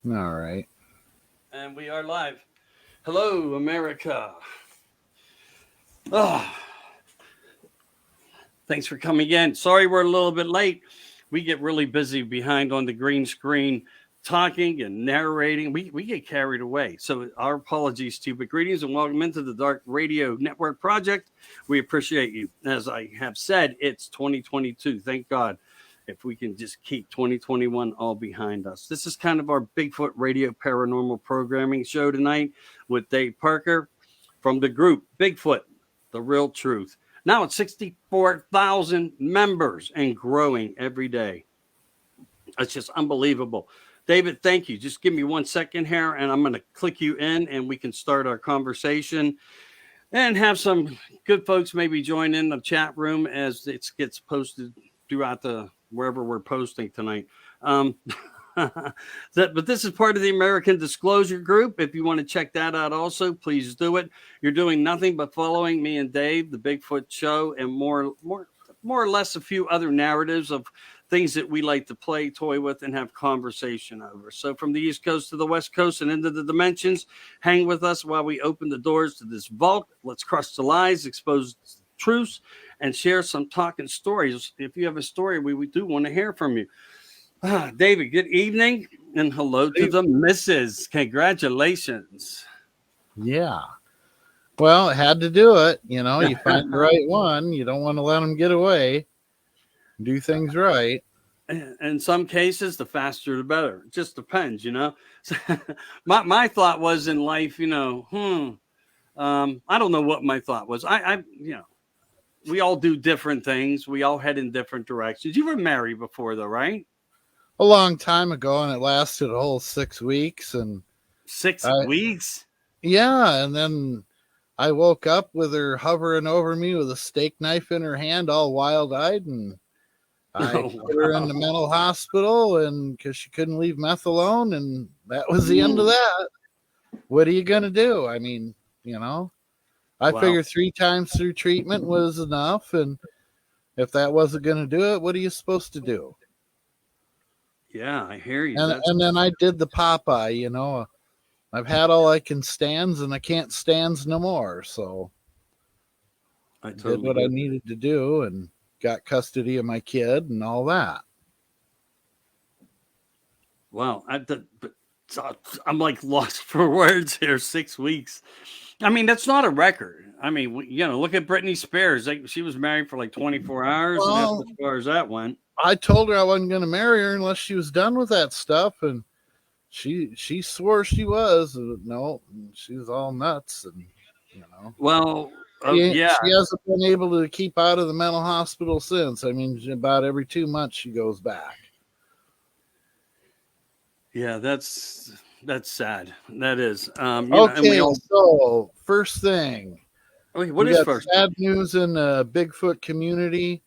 All right. And we are live. Hello, America. Oh, thanks for coming in. Sorry we're a little bit late. We get really busy behind on the green screen talking and narrating. We get carried away. So our apologies to you, but greetings and welcome into the Dark Radio Network Project. We appreciate you. As I have said, it's 2022. Thank God. If we can just keep 2021 all behind us. This is kind of our Bigfoot Radio Paranormal Programming show tonight with Dave Parker from the group Bigfoot, The Real Truth. Now it's 64,000 members and growing every day. It's just unbelievable. David, thank you. Just give me 1 second here, and I'm going to click you in, and we can start our conversation and have some good folks maybe join in the chat room as it gets posted throughout the wherever we're posting tonight. But this is part of the American Disclosure Group. If you want to check that out also, please do it. You're doing nothing but following me and Dave, the Bigfoot Show, and more or less a few other narratives of things that we like to play, toy with, and have conversation over. So from the East Coast to the West Coast and into the dimensions, hang with us while we open the doors to this vault. Let's crush the lies, expose truths, and share some talking stories. If you have a story, we do want to hear from you. David, good evening, and hello to the missus. Congratulations. Yeah. Well, it had to do it. You know, you find the right one. You don't want to let them get away. Do things right. In some cases, the faster the better. It just depends, you know. my thought was in life, I don't know what my thought was. We all do different things. We all head in different directions. You were married before, though, right? A long time ago, and it lasted a whole 6 weeks. And 6 weeks? Yeah, and then I woke up with her hovering over me with a steak knife in her hand, all wild-eyed, and I put her in the mental hospital, and because she couldn't leave meth alone, and that was the end of that. What are you going to do? I mean, I figured 3 times through treatment was enough, and if that wasn't going to do it, what are you supposed to do? Yeah, I hear you. And then I did the Popeye, I've had all I can stands, and I can't stands no more, so I did what I needed to do, and got custody of my kid and all that. Wow, I'm like lost for words here. 6 weeks. I mean, that's not a record. I mean, look at Britney Spears. She was married for like 24 hours, and that's as far as that went. I told her I wasn't going to marry her unless she was done with that stuff, and she swore she was. No, she was all nuts, and Well, she hasn't been able to keep out of the mental hospital since. I mean, about every 2 months she goes back. Yeah, that's sad. That is. Okay, so first thing. What is first? Sad news in the Bigfoot community.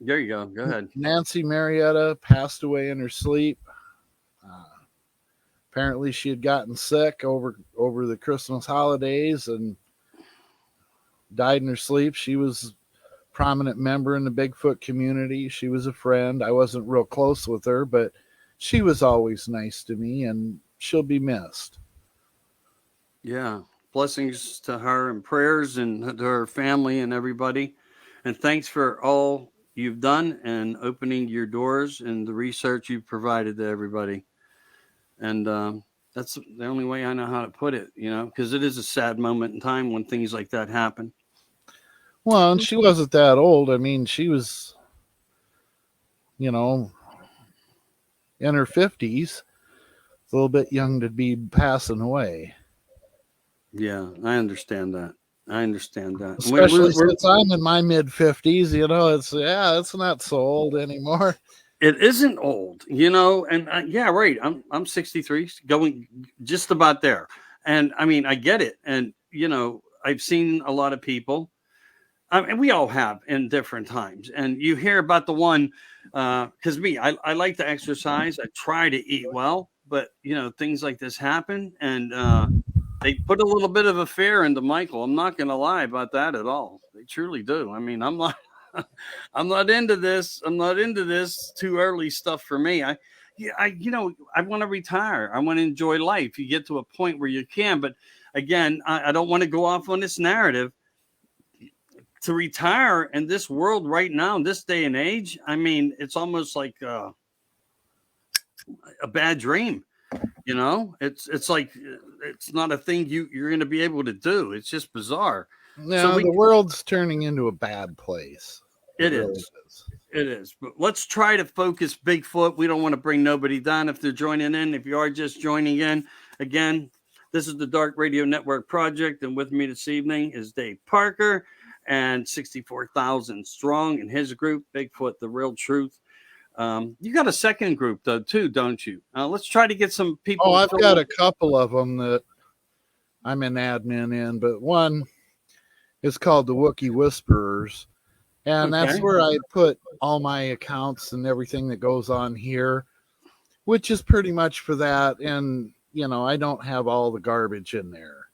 There you go. Go ahead. Nancy Marietta passed away in her sleep. Apparently, she had gotten sick over the Christmas holidays and died in her sleep. She was a prominent member in the Bigfoot community. She was a friend. I wasn't real close with her, but she was always nice to me, and she'll be missed. Yeah. Blessings to her and prayers and to her family and everybody. And thanks for all you've done and opening your doors and the research you've provided to everybody. And that's the only way I know how to put it, because it is a sad moment in time when things like that happen. Well, and she wasn't that old. I mean, she was, in her 50s. A little bit young to be passing away. Yeah, I understand that. Especially since I'm in my mid-50s, it's not so old anymore. It isn't old, and right. I'm 63, going just about there. And I mean, I get it. And, I've seen a lot of people, and we all have in different times. And you hear about the one, because I like to exercise. I try to eat well, but, things like this happen. And they put a little bit of a fear into Michael. I'm not going to lie about that at all. They truly do. I mean, I'm not into this. I'm not into this too early stuff for me. yeah, I want to retire. I want to enjoy life. You get to a point where you can, but again, I don't want to go off on this narrative. To retire in this world right now, in this day and age, I mean, it's almost like a bad dream. It's like it's not a thing you're going to be able to do. It's just bizarre. So No, the world's turning into a bad place. It really is. It is. But let's try to focus Bigfoot. We don't want to bring nobody down if they're joining in. If you are just joining in, again, this is the Dark Radio Network Project. And with me this evening is Dave Parker and 64,000 strong in his group, Bigfoot, The Real Truth. You got a second group, though, too, don't you? Let's try to get some people. Oh, I've got a couple of them that I'm an admin in, but one is called the Wookiee Whisperers. And that's where I put all my accounts and everything that goes on here, which is pretty much for that. And, I don't have all the garbage in there.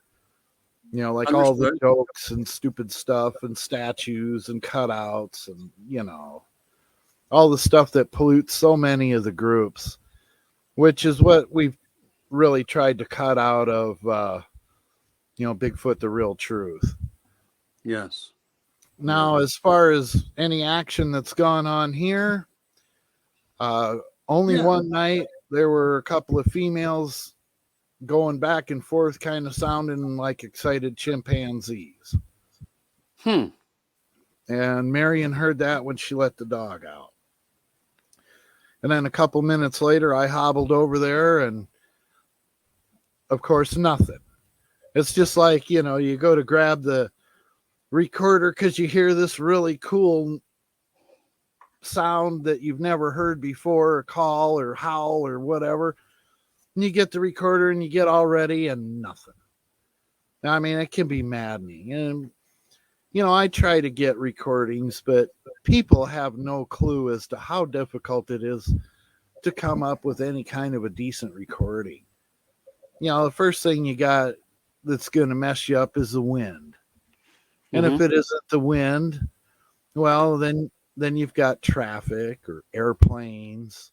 Like Understood. All the jokes and stupid stuff and statues and cutouts and, all the stuff that pollutes so many of the groups, which is what we've really tried to cut out of, Bigfoot, The Real Truth. Yes. Now, as far as any action that's gone on here, only one night there were a couple of females going back and forth, kind of sounding like excited chimpanzees. And Marion heard that when she let the dog out. And then a couple minutes later, I hobbled over there and, of course, nothing. It's just like, you go to grab the recorder because you hear this really cool sound that you've never heard before, or call or howl or whatever, and you get the recorder and you get all ready and nothing. I mean, it can be maddening. And I try to get recordings, but people have no clue as to how difficult it is to come up with any kind of a decent recording. The first thing you got that's going to mess you up is the wind. And if it isn't the wind, well, then you've got traffic or airplanes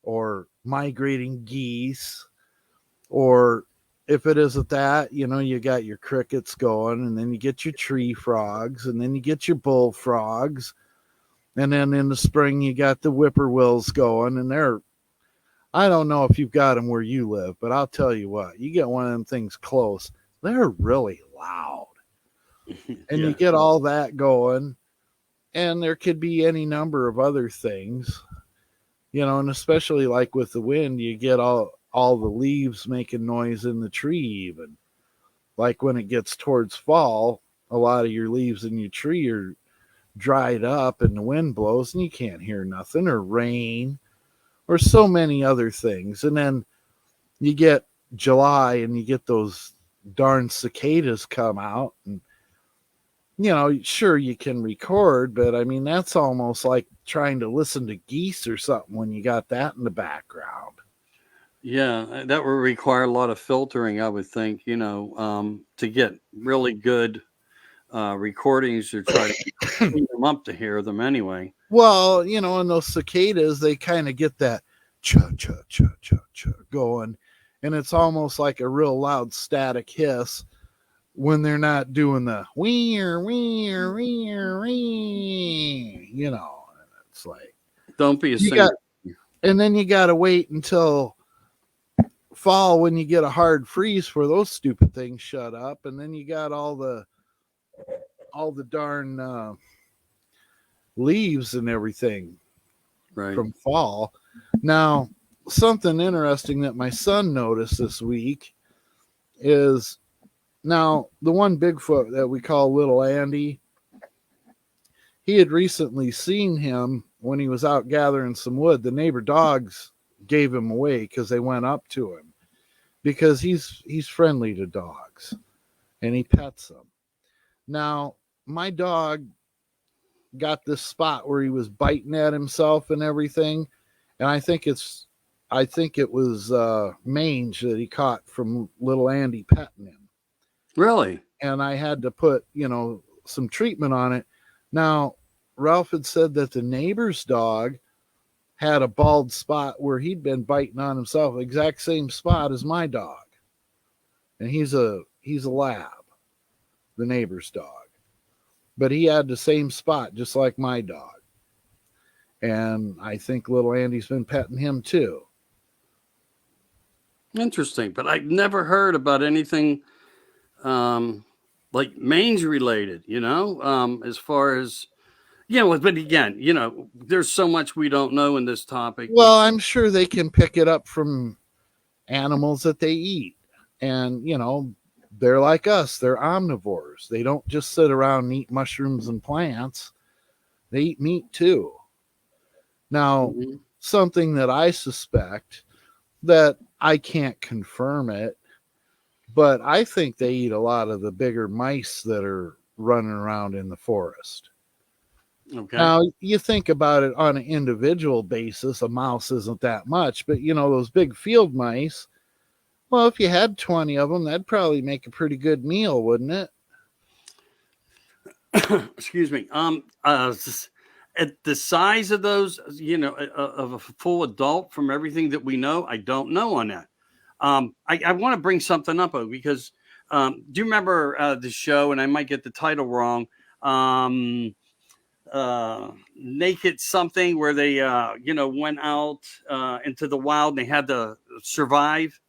or migrating geese. Or if it isn't that, you got your crickets going, and then you get your tree frogs, and then you get your bullfrogs. And then in the spring, you got the whippoorwills going, and I don't know if you've got them where you live, but I'll tell you what, you get one of them things close, they're really loud. And you get all that going, and there could be any number of other things, and especially like with the wind, you get all the leaves making noise in the tree. Even like when it gets towards fall, a lot of your leaves in your tree are dried up and the wind blows and you can't hear nothing, or rain, or so many other things. And then you get July and you get those darn cicadas come out, and sure, you can record, but I mean, that's almost like trying to listen to geese or something when you got that in the background. Yeah, that would require a lot of filtering, I would think, to get really good recordings, or try to clean them up to hear them anyway. Well, and those cicadas, they kind of get that cha-cha-cha-cha-cha going, and it's almost like a real loud static hiss when they're not doing the weir, weir, weir, weir, it's like, don't be a singer. And then you got to wait until fall when you get a hard freeze for those stupid things shut up. And then you got all the darn leaves and everything from fall. Now, something interesting that my son noticed this week is, now, the one Bigfoot that we call Little Andy, he had recently seen him when he was out gathering some wood. The neighbor dogs gave him away because they went up to him, because he's friendly to dogs and he pets them. Now, my dog got this spot where he was biting at himself and everything, and I think it was mange that he caught from Little Andy petting him. Really? And I had to put, some treatment on it. Now, Ralph had said that the neighbor's dog had a bald spot where he'd been biting on himself, exact same spot as my dog. And he's a lab, the neighbor's dog. But he had the same spot just like my dog. And I think little Andy's been petting him too. Interesting, but I've never heard about anything like mange related, as far as, but again, there's so much we don't know in this topic. Well, I'm sure they can pick it up from animals that they eat. And, they're like us. They're omnivores. They don't just sit around and eat mushrooms and plants. They eat meat too. Now, something that I suspect, that I can't confirm it, but I think they eat a lot of the bigger mice that are running around in the forest. Okay. Now, you think about it on an individual basis, a mouse isn't that much, but those big field mice, well, if you had 20 of them, that'd probably make a pretty good meal, wouldn't it? Excuse me. At the size of those, of a full adult, from everything that we know, I don't know on that. I want to bring something up because do you remember the show? And I might get the title wrong. Naked something, where they went out into the wild and they had to survive.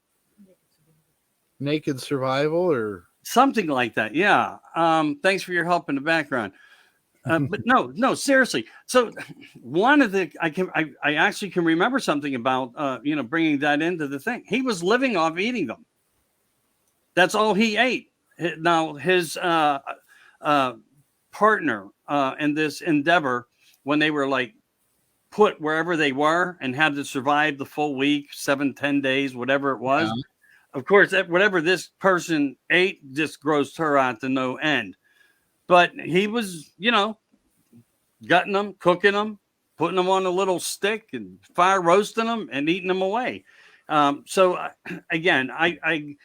Naked Survival or something like that. Yeah. Thanks for your help in the background. But no, seriously. So one of the, I actually can remember something about, bringing that into the thing. He was living off eating them. That's all he ate. Now his partner in this endeavor, when they were like put wherever they were and had to survive the full week, 7-10 days, whatever it was. Yeah. Of course, whatever this person ate just grossed her out to no end. But he was, gutting them, cooking them, putting them on a little stick and fire roasting them and eating them away. So again, I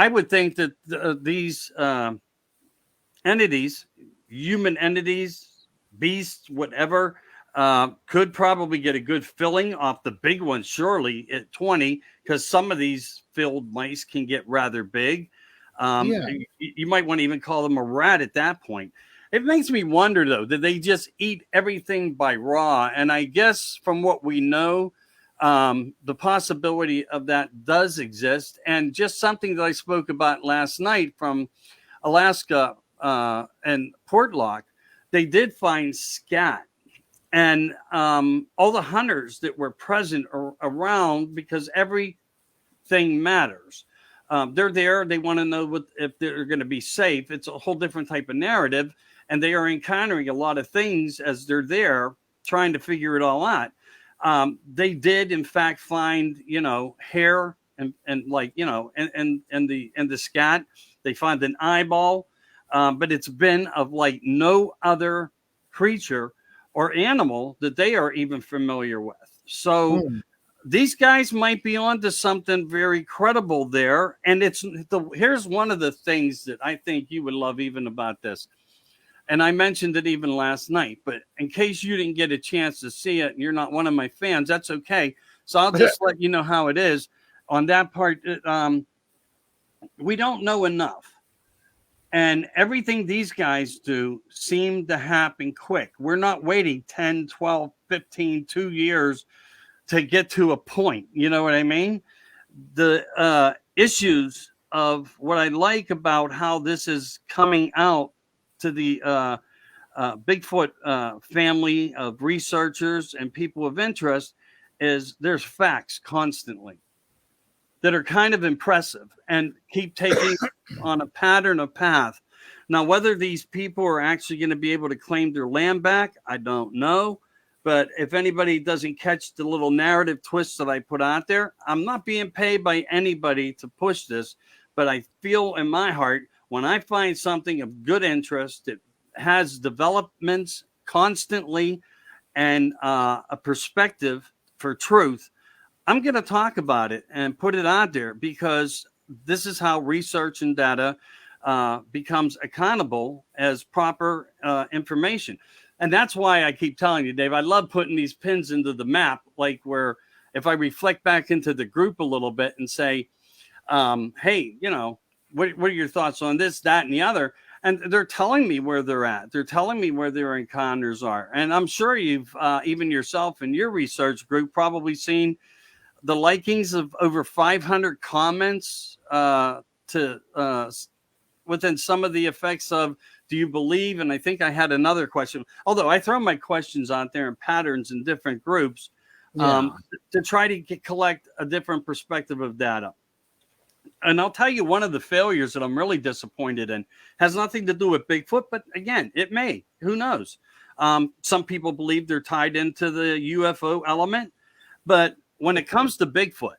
would think that these entities, human entities, beasts, whatever, could probably get a good filling off the big ones, surely at 20, because some of these field mice can get rather big. You might want to even call them a rat at that point. It makes me wonder, though, did they just eat everything by raw? And I guess from what we know, the possibility of that does exist. And just something that I spoke about last night from Alaska and Portlock, they did find scat. And all the hunters that were present around, because everything matters. They're there. They want to know if they're going to be safe. It's a whole different type of narrative. And they are encountering a lot of things as they're there trying to figure it all out. They did, in fact, find, hair and like, and the scat. They find an eyeball, but it's been of like no other creature or animal that they are even familiar with. So these guys might be onto something very credible there. And here's one of the things that I think you would love even about this. And I mentioned it even last night, but in case you didn't get a chance to see it and you're not one of my fans, that's okay. So I'll just let you know how it is on that part. We don't know enough. And everything these guys do seem to happen quick. We're not waiting 10, 12, 15, 2 years to get to a point. You know what I mean? The issues of what I like about how this is coming out to the BIGFOOT family of researchers and people of interest is there's facts constantly that are kind of impressive and keep taking on a pattern of path. Now, whether these people are actually going to be able to claim their land back, I don't know. But if anybody doesn't catch the little narrative twist that I put out there, I'm not being paid by anybody to push this. But I feel in my heart, when I find something of good interest that has developments constantly and a perspective for truth, I'm going to talk about it and put it out there, because this is how research and data becomes accountable as proper information. And that's why I keep telling you, Dave, I love putting these pins into the map, like where if I reflect back into the group a little bit and say, hey, what are your thoughts on this, that, and the other? And they're telling me where they're at. They're telling me where their encounters are. And I'm sure you've, even yourself in your research group, probably seen the likings of over 500 comments to within some of the effects of, do you believe? And I think I had another question, although I throw my questions out there in patterns in different groups to try to collect a different perspective of data. And I'll tell you, one of the failures that I'm really disappointed in has nothing to do with Bigfoot, but again, it may. Who knows? Some people believe they're tied into the UFO element, but when it comes to Bigfoot,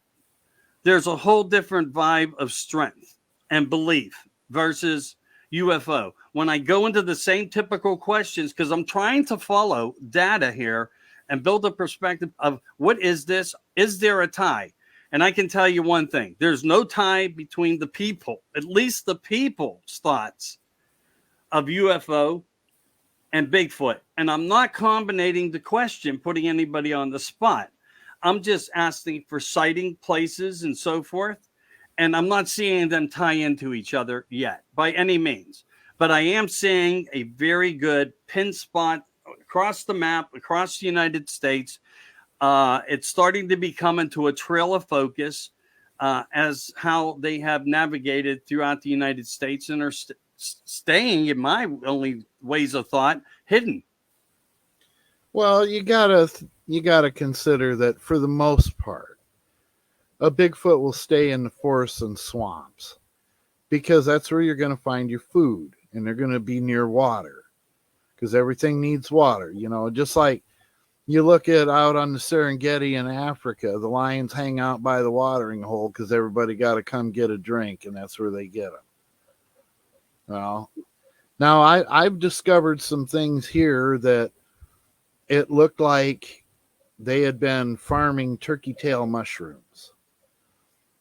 there's a whole different vibe of strength and belief versus UFO. When I go into the same typical questions, because I'm trying to follow data here and build a perspective of what is this? Is there a tie? And I can tell you one thing, there's no tie between the people, at least the people's thoughts of UFO and Bigfoot. And I'm not combining the question, putting anybody on the spot. I'm just asking for sighting places and so forth. And I'm not seeing them tie into each other yet by any means. But I am seeing a very good pin spot across the map, across the United States. It's starting to become into a trail of focus as how they have navigated throughout the United States and are staying, in my only ways of thought, hidden. Well, you gotta consider that for the most part, a Bigfoot will stay in the forests and swamps because that's where you're going to find your food, and they're going to be near water because everything needs water. Just like you look at out on the Serengeti in Africa, the lions hang out by the watering hole because everybody got to come get a drink, and that's where they get them. Well, now I've discovered some things here that it looked like they had been farming turkey tail mushrooms.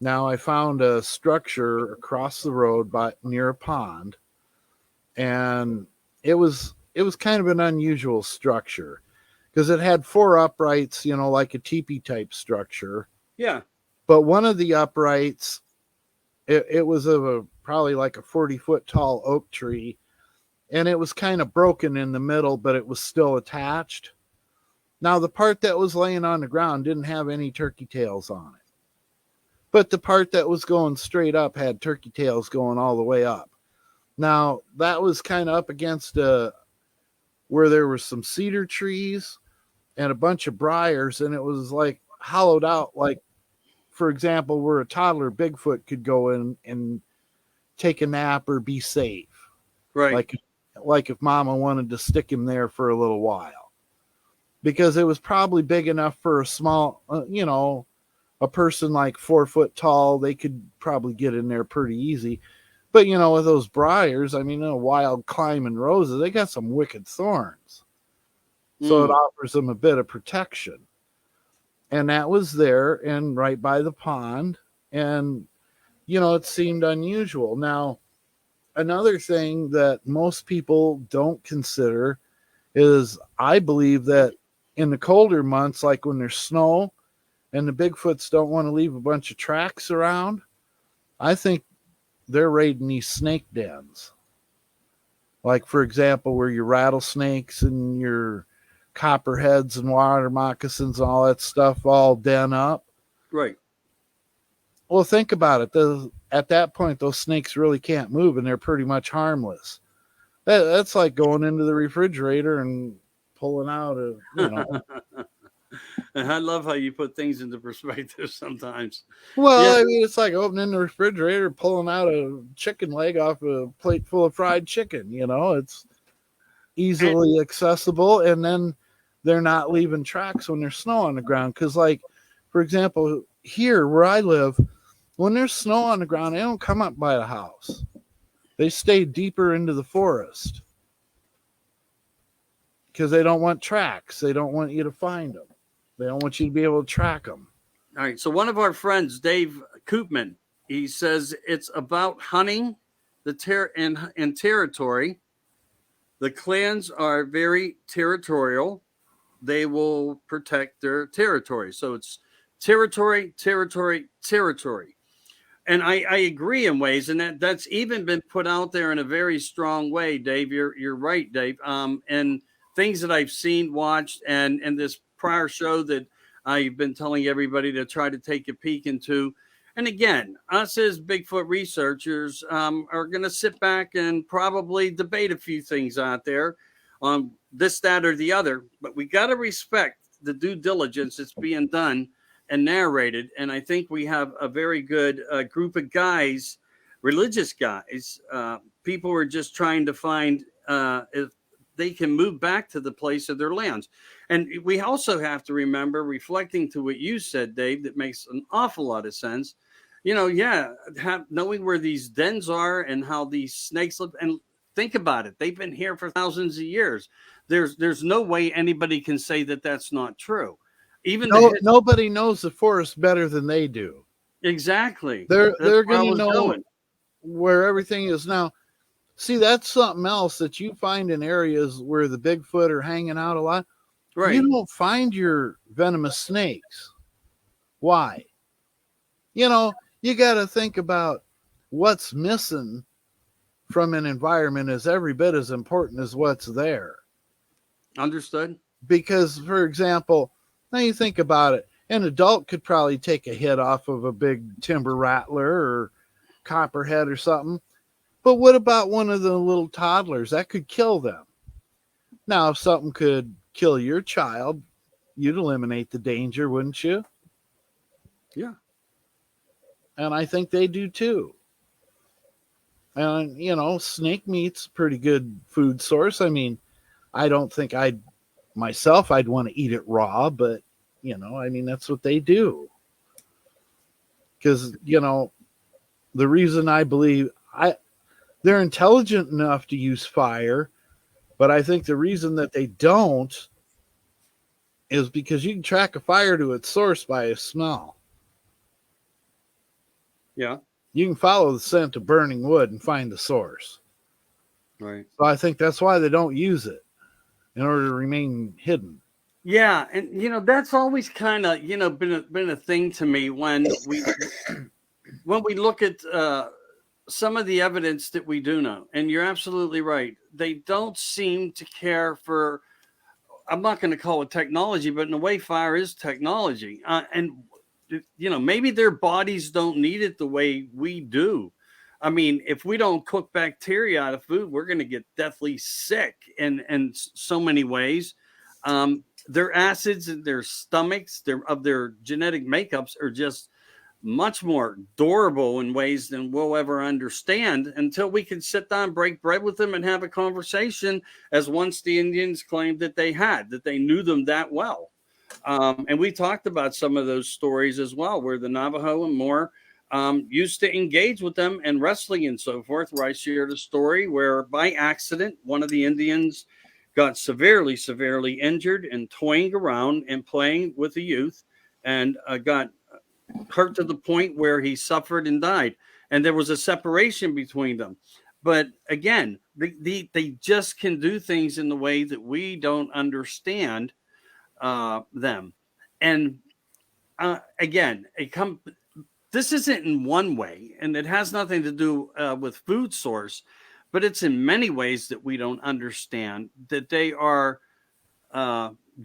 Now I found a structure across the road near a pond, and it was kind of an unusual structure because it had 4 uprights, like a teepee type structure. Yeah. But one of the uprights, it was probably like a 40-foot tall oak tree, and it was kind of broken in the middle, but it was still attached. Now, the part that was laying on the ground didn't have any turkey tails on it. But the part that was going straight up had turkey tails going all the way up. Now, that was kind of up against where there were some cedar trees and a bunch of briars, and it was like hollowed out, like, for example, where a toddler Bigfoot could go in and take a nap or be safe. Right. Like if mama wanted to stick him there for a little while. Because it was probably big enough for a small, a person like 4 foot tall, they could probably get in there pretty easy. But, with those briars, wild climbing roses, they got some wicked thorns. So it offers them a bit of protection. And that was there and right by the pond. And, it seemed unusual. Now, another thing that most people don't consider is I believe that in the colder months, like when there's snow and the Bigfoots don't want to leave a bunch of tracks around, I think they're raiding these snake dens. Like, for example, where your rattlesnakes and your copperheads and water moccasins and all that stuff all den up. Right. Well, think about it. At that point, those snakes really can't move, and they're pretty much harmless. That's like going into the refrigerator and pulling out And I love how you put things into perspective sometimes. Well, yeah. It's like opening the refrigerator, pulling out a chicken leg off a plate full of fried chicken. It's easily accessible, and then they're not leaving tracks when there's snow on the ground. Because, like, for example, here where I live, when there's snow on the ground, they don't come up by the house. They stay deeper into the forest because they don't want tracks. They don't want you to find them. They don't want you to be able to track them. All right. So one of our friends, Dave Koopman, he says it's about hunting the in territory The clans are very territorial. They will protect their territory. So it's territory, territory, territory. And I agree in ways, and that's even been put out there in a very strong way, Dave. You're right, Dave. And things that I've seen, watched, and this prior show that I've been telling everybody to try to take a peek into. And again, us as Bigfoot researchers are going to sit back and probably debate a few things out there on this, that, or the other. But we got to respect the due diligence that's being done and narrated. And I think we have a very good group of guys, religious guys, people who are just trying to find if they can move back to the place of their lands. And we also have to remember, reflecting to what you said, Dave, that makes an awful lot of sense. Knowing where these dens are and how these snakes live, and think about it, they've been here for thousands of years. There's no way anybody can say that that's not true. Even nobody knows the forest better than they do. Exactly. They're going to know where everything is now. See, that's something else that you find in areas where the Bigfoot are hanging out a lot. Right. You don't find your venomous snakes. Why? You got to think about what's missing from an environment is every bit as important as what's there. Understood. Because, for example, now you think about it, an adult could probably take a hit off of a big timber rattler or copperhead or something. But what about one of the little toddlers? That could kill them. Now, if something could kill your child, you'd eliminate the danger, wouldn't you? Yeah. And I think they do too. And, snake meat's a pretty good food source. I mean, I don't think I'd want to eat it raw, but, that's what they do. Because, the reason I believe they're intelligent enough to use fire, but I think the reason that they don't is because you can track a fire to its source by a smell. Yeah. You can follow the scent of burning wood and find the source. Right. So I think that's why they don't use it, in order to remain hidden. Yeah, and that's always kind of been a thing to me when we look at some of the evidence that we do know. And you're absolutely right. They don't seem to care for, I'm not going to call it technology, but in a way, fire is technology. And maybe their bodies don't need it the way we do. I mean, if we don't cook bacteria out of food, we're going to get deathly sick in so many ways. Their acids in their stomachs, their genetic makeups are just much more durable in ways than we'll ever understand until we can sit down, break bread with them, and have a conversation, as once the Indians claimed that they knew them that well. And we talked about some of those stories as well, where the Navajo and more used to engage with them and wrestling and so forth, where I shared a story where by accident, one of the Indians got severely, severely injured and toying around and playing with the youth, and got hurt to the point where he suffered and died. And there was a separation between them. But again, they just can do things in the way that we don't understand them. And again, this isn't in one way, and it has nothing to do with food source, but it's in many ways that we don't understand, that they are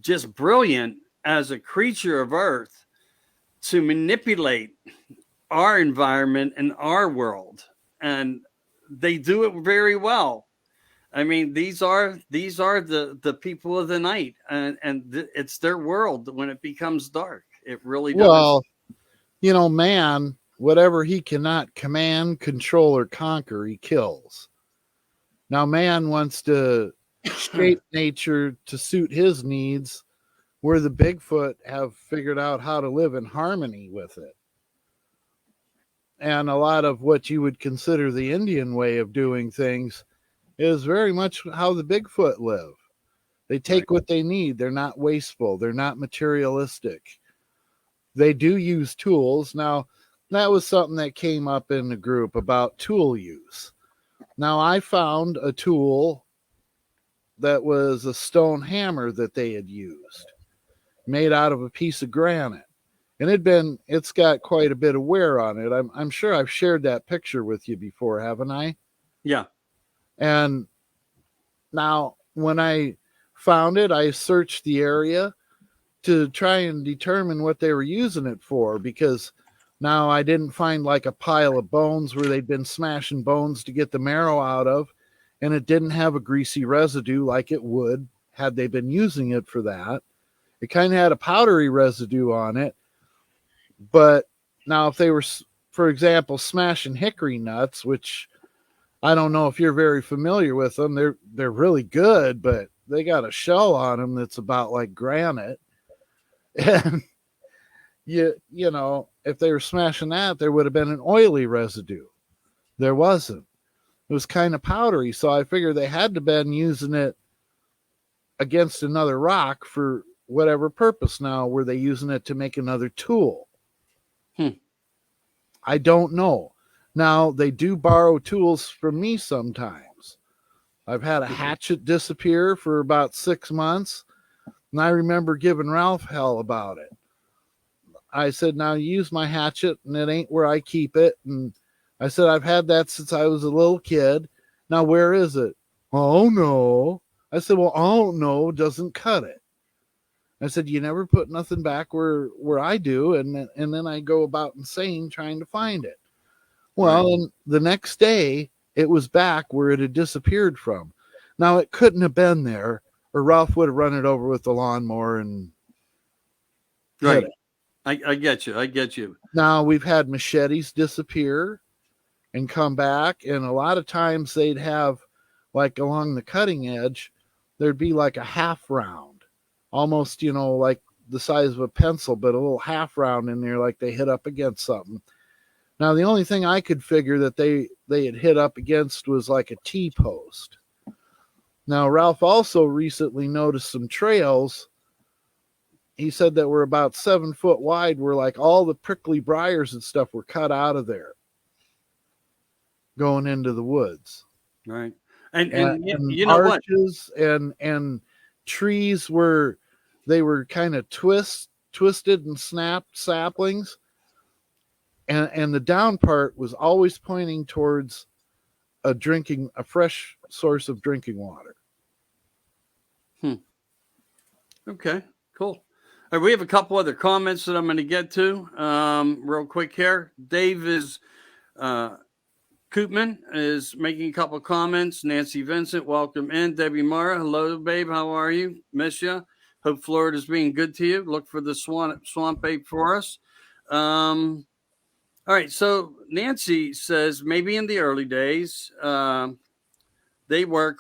just brilliant as a creature of earth to manipulate our environment and our world. And they do it very well. I mean, these are the people of the night, and it's their world when it becomes dark. It really does. Well, man, whatever he cannot command, control, or conquer, he kills. Now, man wants to shape nature to suit his needs, where the Bigfoot have figured out how to live in harmony with it. And a lot of what you would consider the Indian way of doing things is very much how the Bigfoot live. They take what they need. They're not wasteful. They're not materialistic. They do use tools. Now, that was something that came up in the group about tool use. Now, I found a tool that was a stone hammer that they had used, made out of a piece of granite. And it's got quite a bit of wear on it. I'm sure I've shared that picture with you before, haven't I? Yeah. And now when I found it, I searched the area to try and determine what they were using it for, because now I didn't find like a pile of bones where they'd been smashing bones to get the marrow out of, and it didn't have a greasy residue like it would had they been using it for that. It kind of had a powdery residue on it. But now if they were, for example, smashing hickory nuts, which I don't know if you're very familiar with them, they're really good, but they got a shell on them that's about like granite. And you know, if they were smashing that, there would have been an oily residue. There wasn't. It was kind of powdery, so I figured they had to have been using it against another rock for whatever purpose. Now, were they using it to make another tool? I don't know. Now, they do borrow tools from me sometimes. I've had a hatchet disappear for about 6 months, and I remember giving Ralph hell about it. I said, now you use my hatchet, and it ain't where I keep it. And I said, I've had that since I was a little kid. Now, where is it? Oh, no. I said, well, oh, no doesn't cut it. I said, you never put nothing back where I do. And then I go about insane trying to find it. Well, right. And the next day, it was back where it had disappeared from. Now, it couldn't have been there, or Ralph would have run it over with the lawnmower and right. I get you. I get you. Now, we've had machetes disappear and come back, and a lot of times they'd have, like along the cutting edge, there'd be like a half round, almost, you know, like the size of a pencil, but a little half round in there, like they hit up against something. Now, the only thing I could figure that they had hit up against was like a T-post. Now, Ralph also recently noticed some trails. He said that were about 7 foot wide, where like all the prickly briars and stuff were cut out of there going into the woods. Right. And you know arches what? And trees were, they were kind of twisted and snapped saplings. And the down part was always pointing towards a fresh source of drinking water. Okay, cool. All right, we have a couple other comments that I'm going to get to real quick here. Dave Koopman is making a couple of comments. Nancy Vincent, welcome in. Debbie Mara, hello, babe. How are you? Miss you. Hope Florida's being good to you. Look for the swamp ape for us. All right, so Nancy says maybe in the early days, they were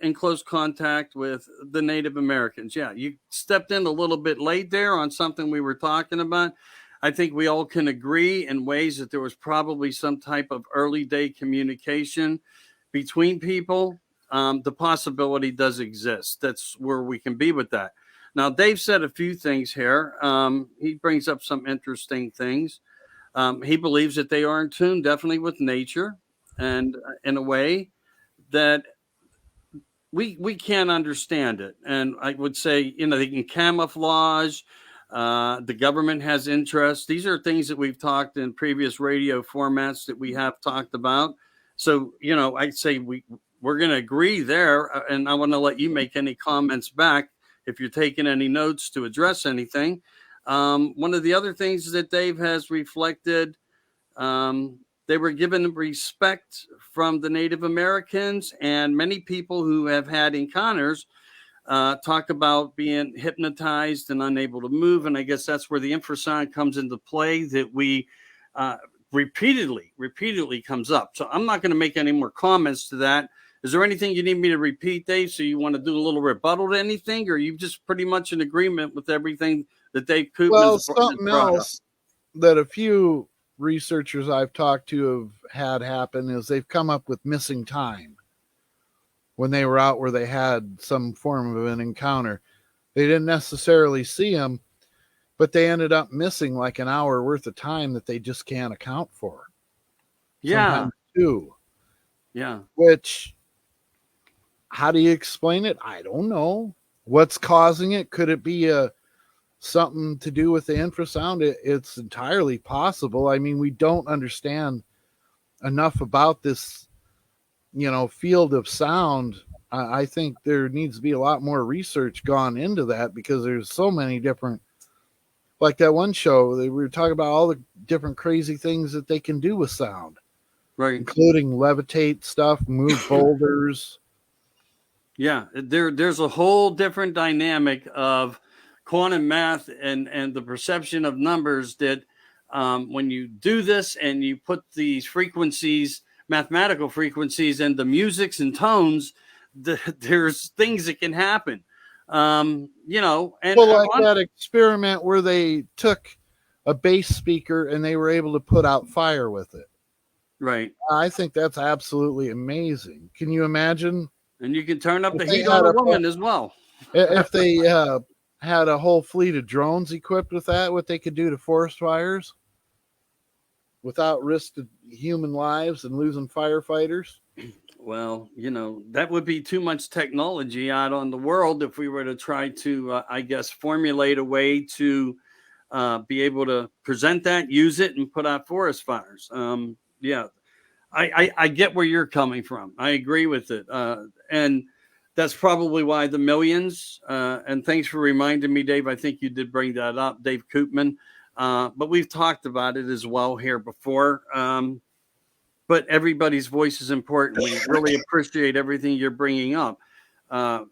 in close contact with the Native Americans. Yeah, you stepped in a little bit late there on something we were talking about. I think we all can agree in ways that there was probably some type of early day communication between people. The possibility does exist. That's where we can be with that. Now, Dave said a few things here. He brings up some interesting things. He believes that they are in tune definitely with nature, and in a way that we can't understand it. And I would say, you know, they can camouflage. The government has interest. These are things that we've talked in previous radio formats that we have talked about. So, you know, I'd say we're going to agree there. And I want to let you make any comments back if you're taking any notes to address anything. One of the other things that Dave has reflected, they were given respect from the Native Americans, and many people who have had encounters talk about being hypnotized and unable to move. And I guess that's where the infrasound comes into play that we repeatedly comes up. So I'm not going to make any more comments to that. Is there anything you need me to repeat, Dave? So you want to do a little rebuttal to anything, or are you just pretty much in agreement with everything that Dave Koopman something else that a few researchers I've talked to have had happen is they've come up with missing time when they were out where they had some form of an encounter. They didn't necessarily see them, but they ended up missing like an hour worth of time that they just can't account for. Yeah. Sometimes 2. Yeah. Which How do you explain it? I don't know. What's causing it? Could it be something to do with the infrasound? It's entirely possible. I mean, we don't understand enough about this, field of sound. I think there needs to be a lot more research gone into that, because there's so many different, like that one show, we were talking about all the different crazy things that they can do with sound, Right. including levitate stuff, move boulders. Yeah, there's a whole different dynamic of quantum math and the perception of numbers that when you do this and you put these frequencies, mathematical frequencies, and the musics and tones, there's things that can happen. And Well, like that experiment where they took a bass speaker and they were able to put out fire with it. Right. I think that's absolutely amazing. Can you imagine? And you can turn up the heat on a woman as well. If they had a whole fleet of drones equipped with that, what they could do to forest fires without risk to human lives and losing firefighters. Well, that would be too much technology out on the world if we were to try to, I guess, formulate a way to be able to present that, use it, and put out forest fires. Yeah, I get where you're coming from. I agree with it. And that's probably why the millions, and thanks for reminding me, Dave. I think you did bring that up, Dave Koopman. But we've talked about it as well here before. But everybody's voice is important. We really appreciate everything you're bringing up. Where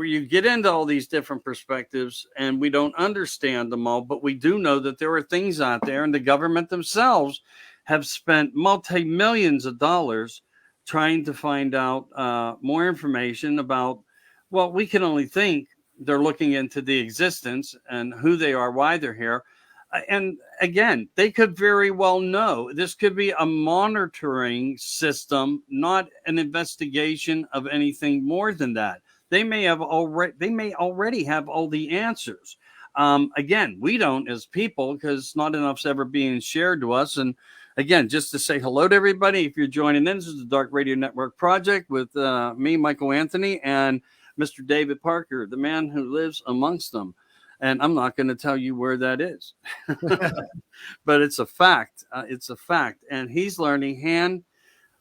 you get into all these different perspectives and we don't understand them all, but we do know that there are things out there, and the government themselves have spent multi-millions of dollars trying to find out more information about, well, we can only think they're looking into the existence and who they are, why they're here. And again, they could very well know. This could be a monitoring system, not an investigation of anything more than that. They may already have all the answers. Again, we don't as people, because not enough's ever being shared to us. And again, just to say hello to everybody, if you're joining in, this is the Dark Radio Network Project with me, Michael Anthony, and Mr. David Parker, the man who lives amongst them. And I'm not going to tell you where that is, but it's a fact. It's a fact. And he's learning hand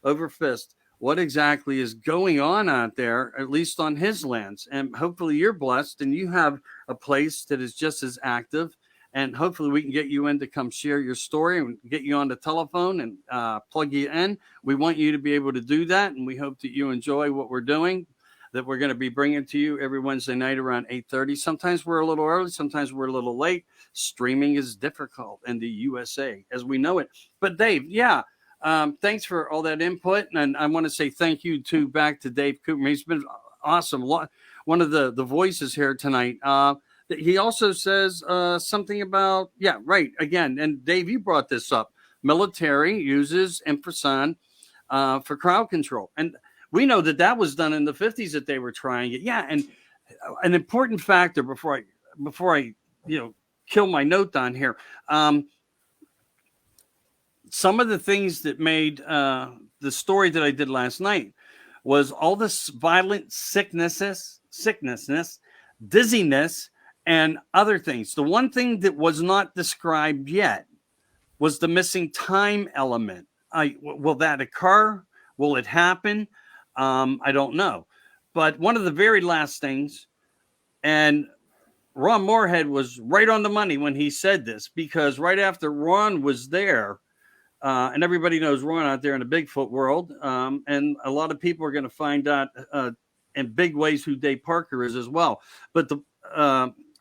over fist what exactly is going on out there, at least on his lands. And hopefully you're blessed and you have a place that is just as active. And hopefully we can get you in to come share your story and get you on the telephone and plug you in. We want you to be able to do that. And we hope that you enjoy what we're doing, that we're going to be bringing to you every Wednesday night around 8:30. Sometimes we're a little early. Sometimes we're a little late. Streaming is difficult in the USA as we know it. But Dave, thanks for all that input. And I want to say thank you back to Dave Cooper. He's been awesome. One of the voices here tonight. He also says something about, again. And Dave, you brought this up. Military uses infrasound for crowd control. And we know that was done in the 50s that they were trying it. Yeah, and an important factor before I kill my note down here. Some of the things that made the story that I did last night was all this violent sickness, dizziness, and other things. The one thing that was not described yet was the missing time element. Will that occur? Will it happen? I don't know. But one of the very last things, and Ron Moorhead was right on the money when he said this, because right after Ron was there, and everybody knows Ron out there in the Bigfoot world, and a lot of people are going to find out in big ways who Dave Parker is as well. But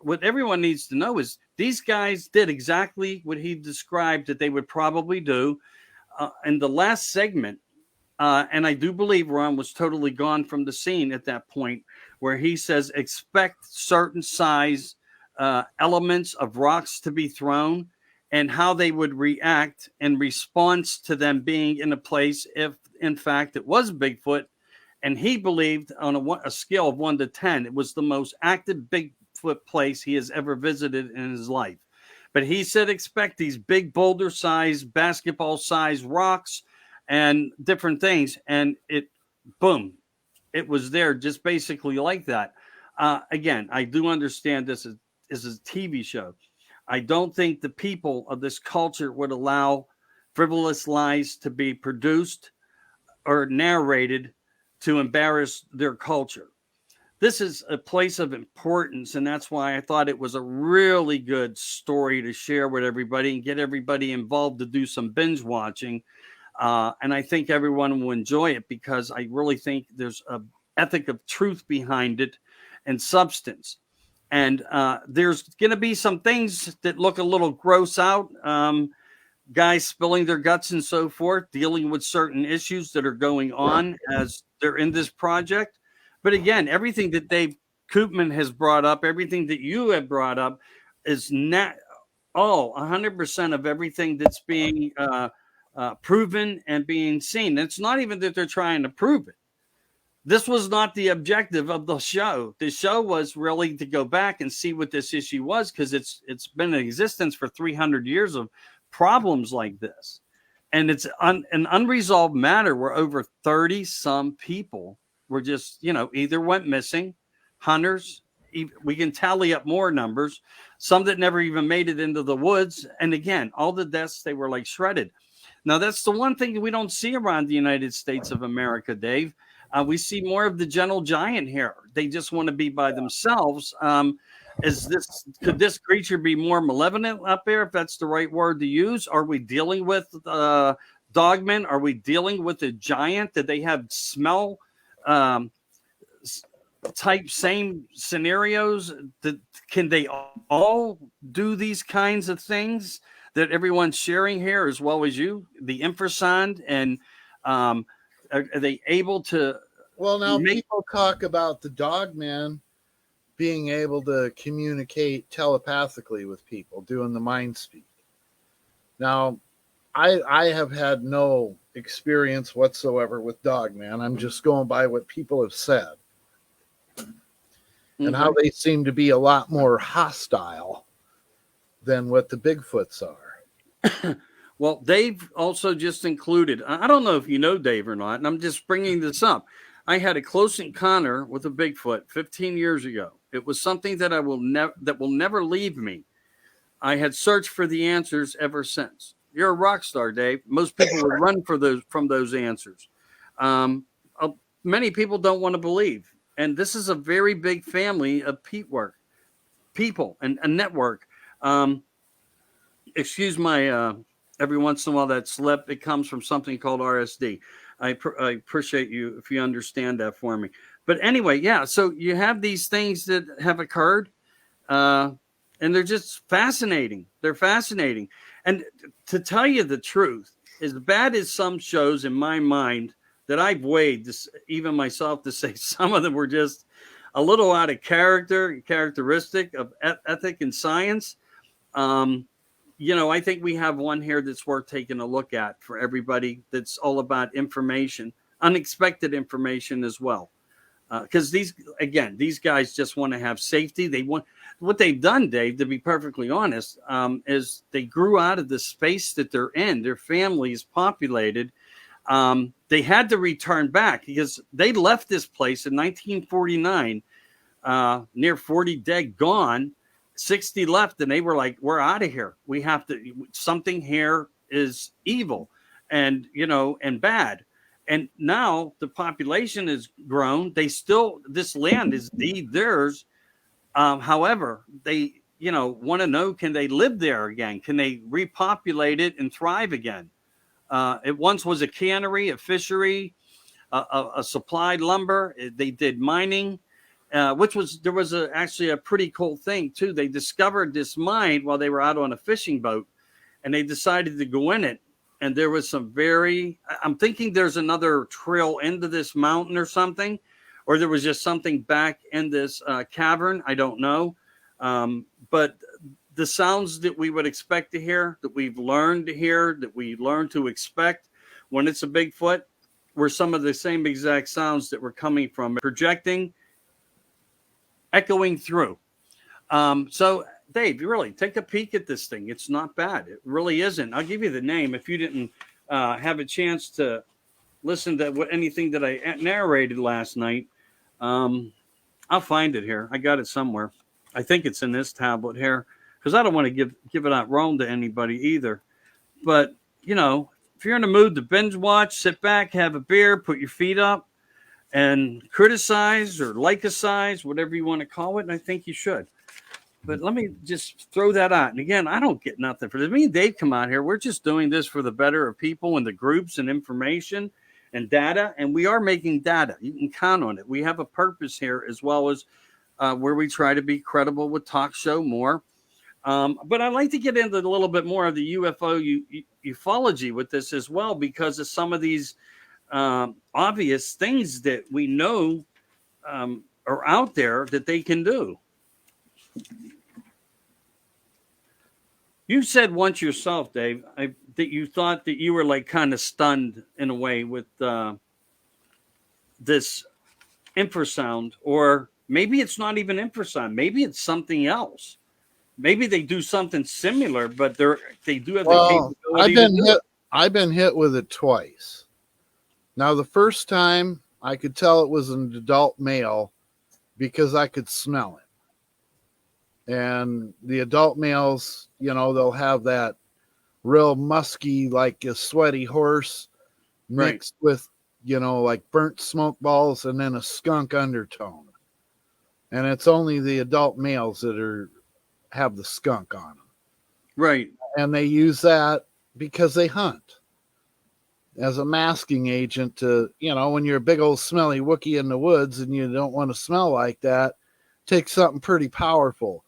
what everyone needs to know is these guys did exactly what he described that they would probably do in the last segment. And I do believe Ron was totally gone from the scene at that point, where he says, expect certain size elements of rocks to be thrown and how they would react in response to them being in a place if, in fact, it was Bigfoot. And he believed on a scale of 1 to 10, it was the most active Bigfoot place he has ever visited in his life. But he said, expect these big boulder-sized, basketball-sized rocks and different things. And it, boom, it was there just basically like that. Again, I do understand this is a TV show. I don't think the people of this culture would allow frivolous lies to be produced or narrated to embarrass their culture. This is a place of importance, and that's why I thought it was a really good story to share with everybody and get everybody involved to do some binge watching. And I think everyone will enjoy it because I really think there's a ethic of truth behind it and substance. And there's going to be some things that look a little gross out. Guys spilling their guts and so forth, dealing with certain issues that are going on as they're in this project. But again, everything that Dave Koopman has brought up, everything that you have brought up is not 100% of everything that's being proven and being seen. It's not even that they're trying to prove it. This was not the objective of the show. The show was really to go back and see what this issue was, because it's been in existence for 300 years of problems like this. And it's an unresolved matter where over 30 some people were just, either went missing, hunters. We can tally up more numbers, some that never even made it into the woods. And again, all the deaths, they were like shredded. Now, that's the one thing that we don't see around the United States of America, Dave. We see more of the gentle giant here. They just want to be by themselves. Could this creature be more malevolent up there, if that's the right word to use? Are we dealing with dogmen? Are we dealing with a giant? Did they have smell type same scenarios? Can they all do these kinds of things that everyone's sharing here, as well as you, the infrasound? And are they able to? Well, now people talk about the dogman being able to communicate telepathically with people, doing the mind speak. Now, I have had no experience whatsoever with dogman. I'm just going by what people have said. And how they seem to be a lot more hostile than what the Bigfoots are. Well, Dave also just included, I don't know if you know Dave or not, and I'm just bringing this up. I had a close encounter with a Bigfoot 15 years ago. It was something that will never leave me. I had searched for the answers ever since. You're a rock star, Dave. Most people would run from those answers. Many people don't want to believe. And this is a very big family of people and a network. Excuse my, every once in a while that slip, it comes from something called RSD. I appreciate you if you understand that for me. But anyway, yeah, so you have these things that have occurred, and they're just fascinating. They're fascinating. And to tell you the truth, as bad as some shows in my mind that I've weighed, this, even myself, to say some of them were just a little out of characteristic of ethic and science, I think we have one here that's worth taking a look at for everybody. That's all about information, unexpected information as well. Because these guys just want to have safety. They want, what they've done, Dave, to be perfectly honest, is they grew out of the space that they're in. Their family is populated. They had to return back because they left this place in 1949, near 40 dead, gone, 60 left. And they were like, we're out of here. We have to, something here is evil and, and bad. And now the population has grown. This land is theirs. However, they, want to know, can they live there again? Can they repopulate it and thrive again? It once was a cannery, a fishery, a supplied lumber. They did mining, there was actually a pretty cool thing too. They discovered this mine while they were out on a fishing boat, and they decided to go in it. And there was I'm thinking there's another trail into this mountain or something, or there was just something back in this cavern. I don't know. But the sounds that we would expect to hear, that we've learned to hear, that we learn to expect when it's a Bigfoot, were some of the same exact sounds that were coming from projecting, echoing through. So Dave, you really take a peek at this thing. It's not bad. It really isn't. I'll give you the name if you didn't have a chance to listen to anything that I narrated last night, I'll find it here. I got it somewhere. I think it's in this tablet here because I don't want to give it out wrong to anybody either. But if you're in the mood to binge watch, sit back, have a beer, put your feet up, and criticize or like-a-size, whatever you want to call it. And I think you should. But let me just throw that out. And again, I don't get nothing for this. Me and Dave come out here. We're just doing this for the better of people and the groups and information and data. And we are making data. You can count on it. We have a purpose here as well as where we try to be credible with talk show more. But I'd like to get into a little bit more of the UFO ufology with this as well, because of some of these obvious things that we know are out there that they can do. You said once yourself, Dave, that you thought that you were like kind of stunned in a way with this infrasound, or maybe it's not even infrasound. Maybe it's something else. Maybe they do something similar, but they do have the capability. I've been hit with it twice. Now, the first time I could tell it was an adult male because I could smell it. And the adult males, they'll have that real musky, like a sweaty horse mixed with, like burnt smoke balls and then a skunk undertone. And it's only the adult males that have the skunk on them. Right. And they use that because they hunt as a masking agent to, when you're a big old smelly Wookiee in the woods and you don't want to smell like that, take something pretty powerful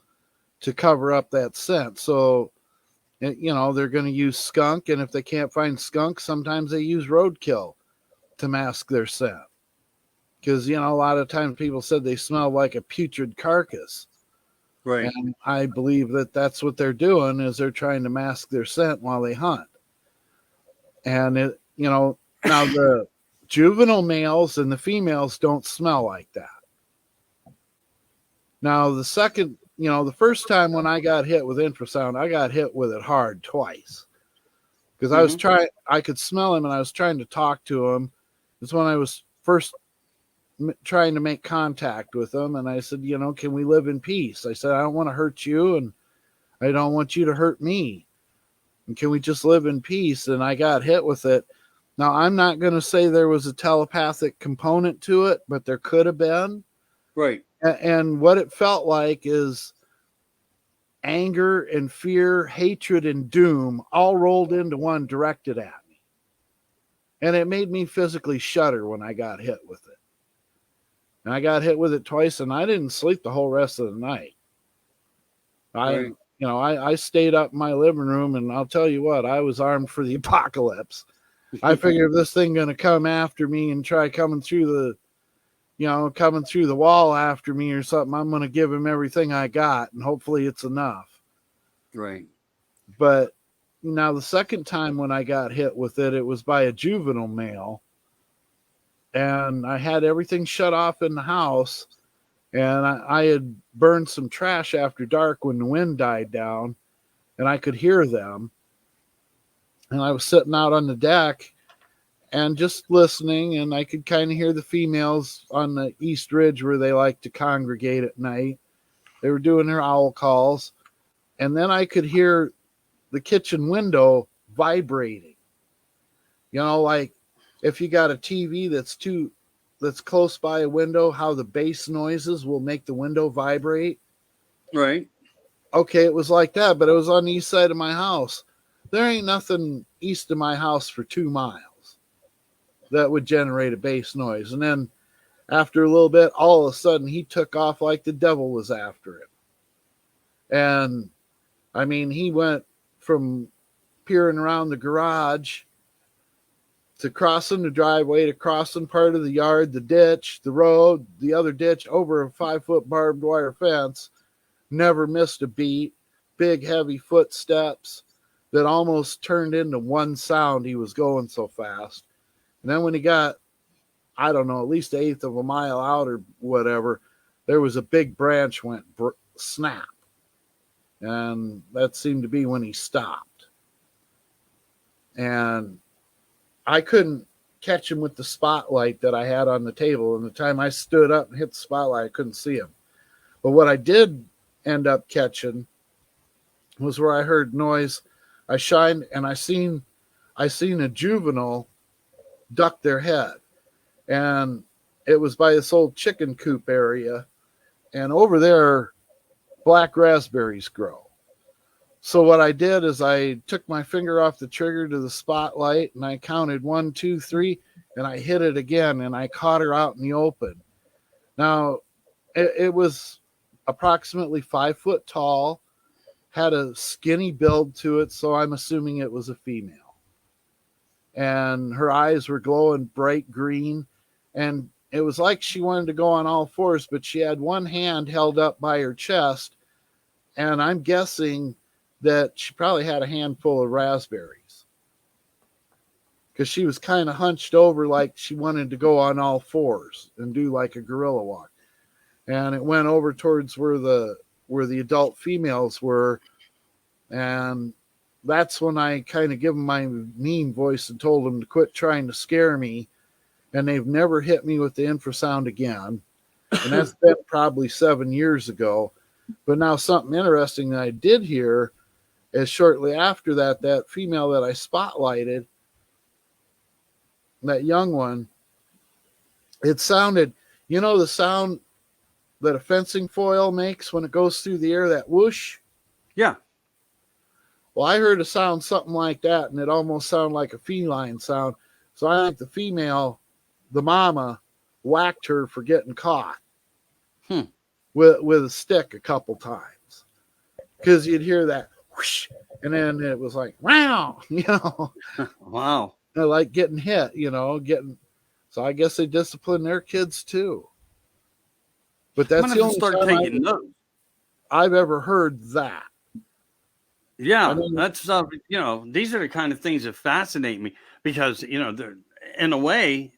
to cover up that scent. So, they're going to use skunk. And if they can't find skunk, sometimes they use roadkill to mask their scent. Because, a lot of times people said they smell like a putrid carcass. Right. And I believe that that's what they're doing, is they're trying to mask their scent while they hunt. And now the juvenile males and the females don't smell like that. Now the first time when I got hit with infrasound, I got hit with it hard twice. Because I could smell him and I was trying to talk to him. It's when I was first trying to make contact with him, and I said, can we live in peace? I said, I don't want to hurt you, and I don't want you to hurt me. And can we just live in peace? And I got hit with it. Now, I'm not going to say there was a telepathic component to it, but there could have been. Right. And what it felt like is anger and fear, hatred and doom all rolled into one, directed at me. And it made me physically shudder when I got hit with it. And I got hit with it twice, and I didn't sleep the whole rest of the night. I stayed up in my living room, and I'll tell you what, I was armed for the apocalypse. I figured if this thing going to come after me and try coming through the wall after me or something, I'm going to give him everything I got, and hopefully it's enough. Right. But now the second time when I got hit with it, it was by a juvenile male. And I had everything shut off in the house, and I had burned some trash after dark when the wind died down, and I could hear them. And I was sitting out on the deck and just listening, and I could kind of hear the females on the East Ridge where they like to congregate at night. They were doing their owl calls, and then I could hear the kitchen window vibrating. Like if you got a TV that's close by a window, how the bass noises will make the window vibrate. Right. Okay, it was like that, but it was on the east side of my house. There ain't nothing east of my house for 2 miles that would generate a bass noise. And then after a little bit, all of a sudden he took off like the devil was after him. And I mean, he went from peering around the garage to crossing the driveway, to crossing part of the yard, the ditch, the road, the other ditch, over a 5-foot barbed wire fence. Never missed a beat. Big, heavy footsteps that almost turned into one sound. He was going so fast. And then when he got, I don't know, at least 1/8 of a mile out or whatever, there was a big branch went snap. And that seemed to be when he stopped. And I couldn't catch him with the spotlight that I had on the table. And the time I stood up and hit the spotlight, I couldn't see him. But what I did end up catching was where I heard noise. I shined and I seen a juvenile duck their head. And it was by this old chicken coop area. And over there, black raspberries grow. So what I did is I took my finger off the trigger to the spotlight and I counted 1, 2, 3, and I hit it again and I caught her out in the open. Now, it was approximately 5 foot tall, had a skinny build to it, so I'm assuming it was a female. And her eyes were glowing bright green, and it was like she wanted to go on all fours, but she had one hand held up by her chest, and I'm guessing that she probably had a handful of raspberries because she was kind of hunched over like she wanted to go on all fours and do like a gorilla walk. And it went over towards where the adult females were. And that's when I kind of give them my mean voice and told them to quit trying to scare me. And they've never hit me with the infrasound again. And that's been probably 7 years ago. But now something interesting that I did hear is shortly after that, that female that I spotlighted, that young one, it sounded, you know, the sound that a fencing foil makes when it goes through the air, that whoosh? Yeah. Well, I heard a sound something like that, and it almost sounded like a feline sound. So I think the female, the mama, whacked her for getting caught with a stick a couple times. Because you'd hear that whoosh, and then it was like, wow, you know. Wow. Like getting hit, you know, so I guess they discipline their kids too. But that's the only time I've ever heard that. Yeah, I mean, that's you know, these are the kind of things that fascinate me because, you know, they're in a way,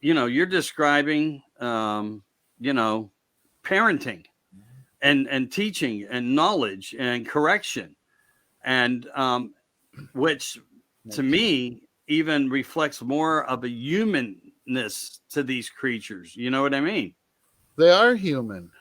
you know, you're describing, you know, parenting and teaching and knowledge and correction, and which to me even reflects more of a humanness to these creatures. You know what I mean? They are human.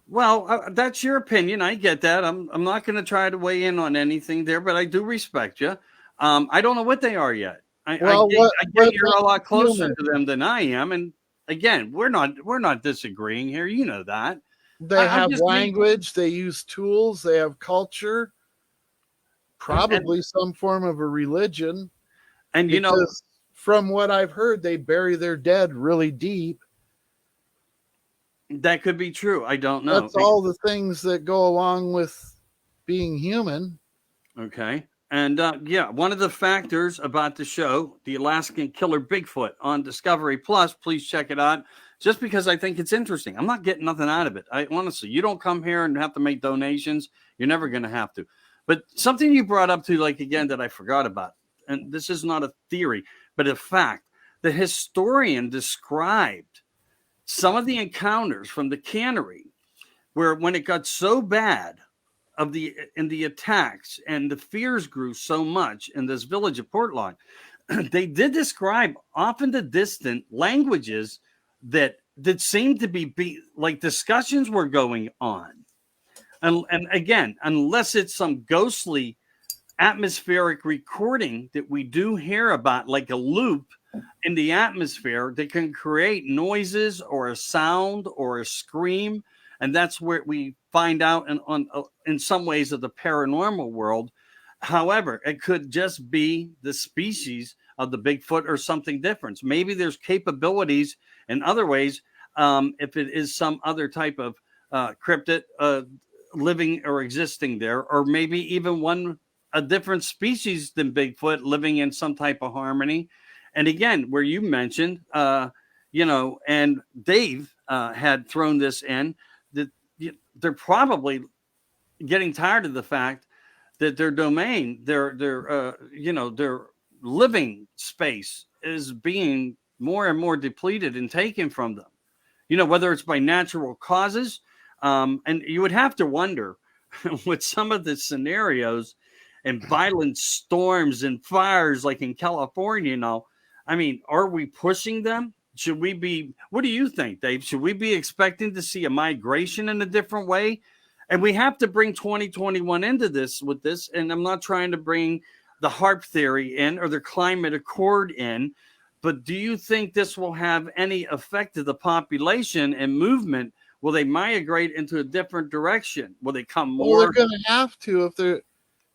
Well, that's your opinion. I get that. I'm not going to try to weigh in on anything there, but I do respect you. I don't know what they are yet. I get you're a lot closer to them than I am, and again, we're not disagreeing here. You know that. They have language. They use tools. They have culture. Probably some form of a religion. And you know, from what I've heard, they bury their dead really deep. That could be true. I don't know. That's all the things that go along with being human. Okay. And yeah, one of the factors about the show, the Alaskan Killer Bigfoot on Discovery Plus, please check it out. Just because I think it's interesting. I'm not getting nothing out of it. Honestly, you don't come here and have to make donations. You're never going to have to. But something you brought up to, like, again, that I forgot about, and this is not a theory, but a fact. The historian described some of the encounters from the cannery where when it got so bad in the attacks and the fears grew so much in this village of Portlawn, they did describe often the distant languages that seemed to be like discussions were going on. And again, unless it's some ghostly atmospheric recording that we do hear about, like a loop in the atmosphere that can create noises or a sound or a scream. And that's where we find out in some ways of the paranormal world. However, it could just be the species of the Bigfoot or something different. Maybe there's capabilities in other ways. If it is some other type of cryptid living or existing there, or maybe even a different species than Bigfoot living in some type of harmony. And again, where you mentioned, you know, and Dave had thrown this in, that they're probably getting tired of the fact that their domain, their living space is being more and more depleted and taken from them. You know, whether it's by natural causes, and you would have to wonder with some of the scenarios, and violent storms and fires like in California now. I mean, are we pushing them? Should we be, what do you think, Dave? Should we be expecting to see a migration in a different way? And we have to bring 2021 into this with this. And I'm not trying to bring the HARP theory in or the climate accord in, but do you think this will have any effect to the population and movement? Will they migrate into a different direction? Will they come more? Well, they're going to have to if they're,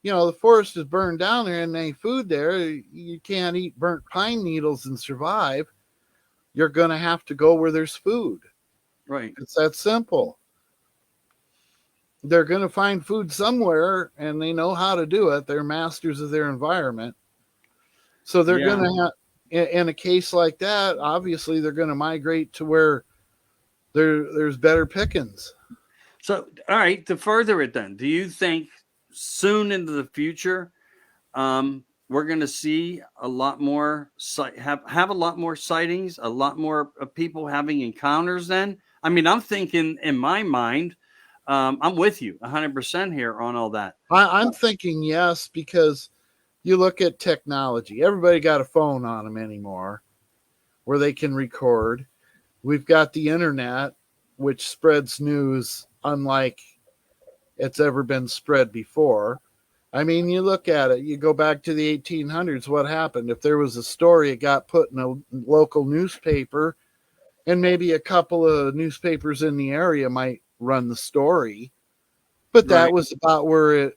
the forest is burned down there and ain't food there. You can't eat burnt pine needles and survive. You're going to have to go where there's food. Right. It's that simple. They're going to find food somewhere, and they know how to do it. They're masters of their environment. So they're going to have, in a case like that, obviously they're going to migrate to where there's better pickings. So, all right, to further it then, do you think soon into the future, we're going to see a lot more, have a lot more sightings, a lot more people having encounters then? I mean, I'm thinking in my mind, I'm with you 100% here on all that. I'm thinking yes, because you look at technology. Everybody got a phone on them anymore where they can record. We've got the internet, which spreads news unlike it's ever been spread before. I mean, you look at it, you go back to the 1800s, what happened? If there was a story, it got put in a local newspaper, and maybe a couple of newspapers in the area might run the story. But that was about where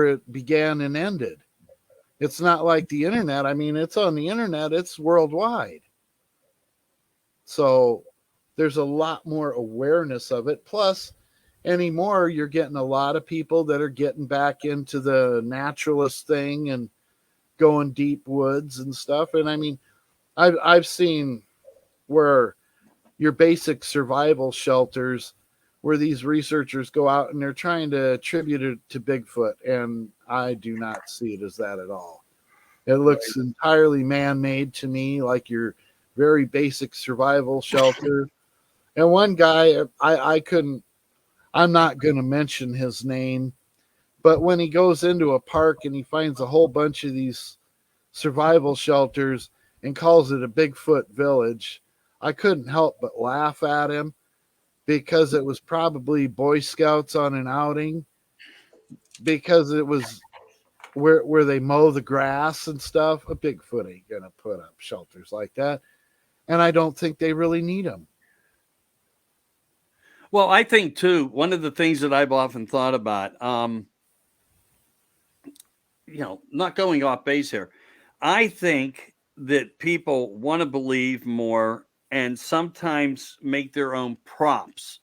it began and ended. It's not like the internet. I mean, it's on the internet, it's worldwide. So there's a lot more awareness of it. Plus, anymore, you're getting a lot of people that are getting back into the naturalist thing and going deep woods and stuff. And I mean, I've seen where your basic survival shelters, where these researchers go out and they're trying to attribute it to Bigfoot. And I do not see it as that at all. It looks entirely man-made to me, like your very basic survival shelter. And one guy, I'm not going to mention his name, but when he goes into a park and he finds a whole bunch of these survival shelters and calls it a Bigfoot village, I couldn't help but laugh at him, because it was probably Boy Scouts on an outing, because it was where they mow the grass and stuff. A Bigfoot ain't going to put up shelters like that. And I don't think they really need them. Well, I think too, one of the things that I've often thought about, not going off base here, I think that people want to believe more and sometimes make their own props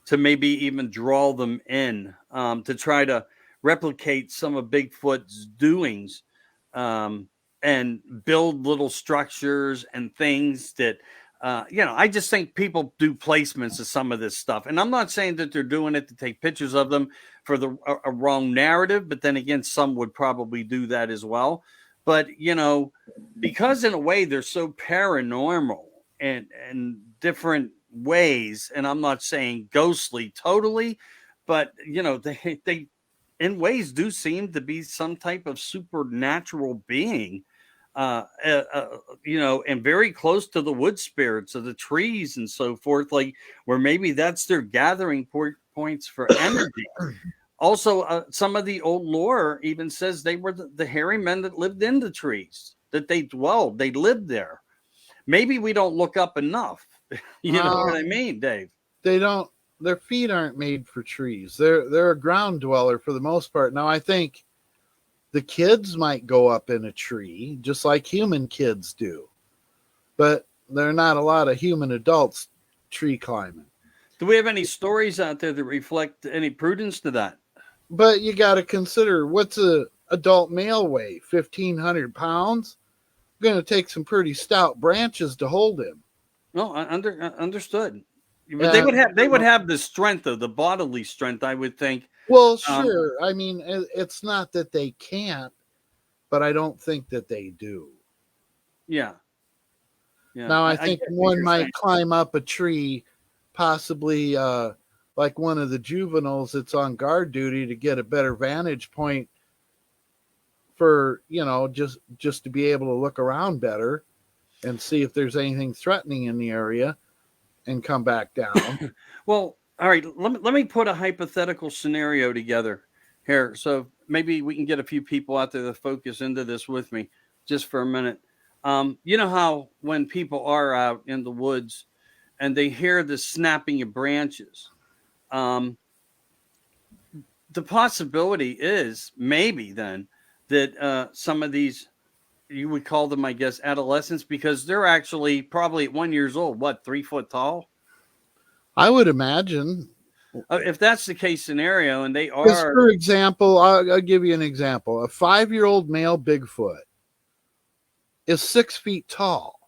to maybe even draw them in, to try to replicate some of Bigfoot's doings, and build little structures and things that, I just think people do placements of some of this stuff. And I'm not saying that they're doing it to take pictures of them for a wrong narrative, but then again, some would probably do that as well. But, because in a way they're so paranormal and different ways, and I'm not saying ghostly totally, but, they in ways do seem to be some type of supernatural being, and very close to the wood spirits of the trees and so forth, like where maybe that's their gathering points for energy. Also, some of the old lore even says they were the hairy men that lived in the trees, that they lived there. Maybe we don't look up enough. You know what I mean, Dave? They don't. Their feet aren't made for trees. They're a ground dweller for the most part. Now, I think the kids might go up in a tree just like human kids do, but there are not a lot of human adults tree climbing. Do we have any stories out there that reflect any prudence to that? But you got to consider, what's a adult male weigh? 1,500 pounds. Going to take some pretty stout branches to hold him. No, understood. But they would have the strength, though, the bodily strength, I would think. Well, sure. I mean, it's not that they can't, but I don't think that they do. Yeah. Now, I think one might climb up a tree, possibly like one of the juveniles that's on guard duty, to get a better vantage point for, just to be able to look around better and see if there's anything threatening in the area and come back down. Well, all right. Let me put a hypothetical scenario together here. So maybe we can get a few people out there to focus into this with me just for a minute. You know how when people are out in the woods and they hear the snapping of branches, um, the possibility is maybe then that some of these, you would call them, I guess, adolescents, because they're actually probably at 1 year old, what, 3 foot tall? I would imagine. If that's the case scenario, and they Because, are, for example, I'll give you an example. A 5-year-old male Bigfoot is 6 feet tall.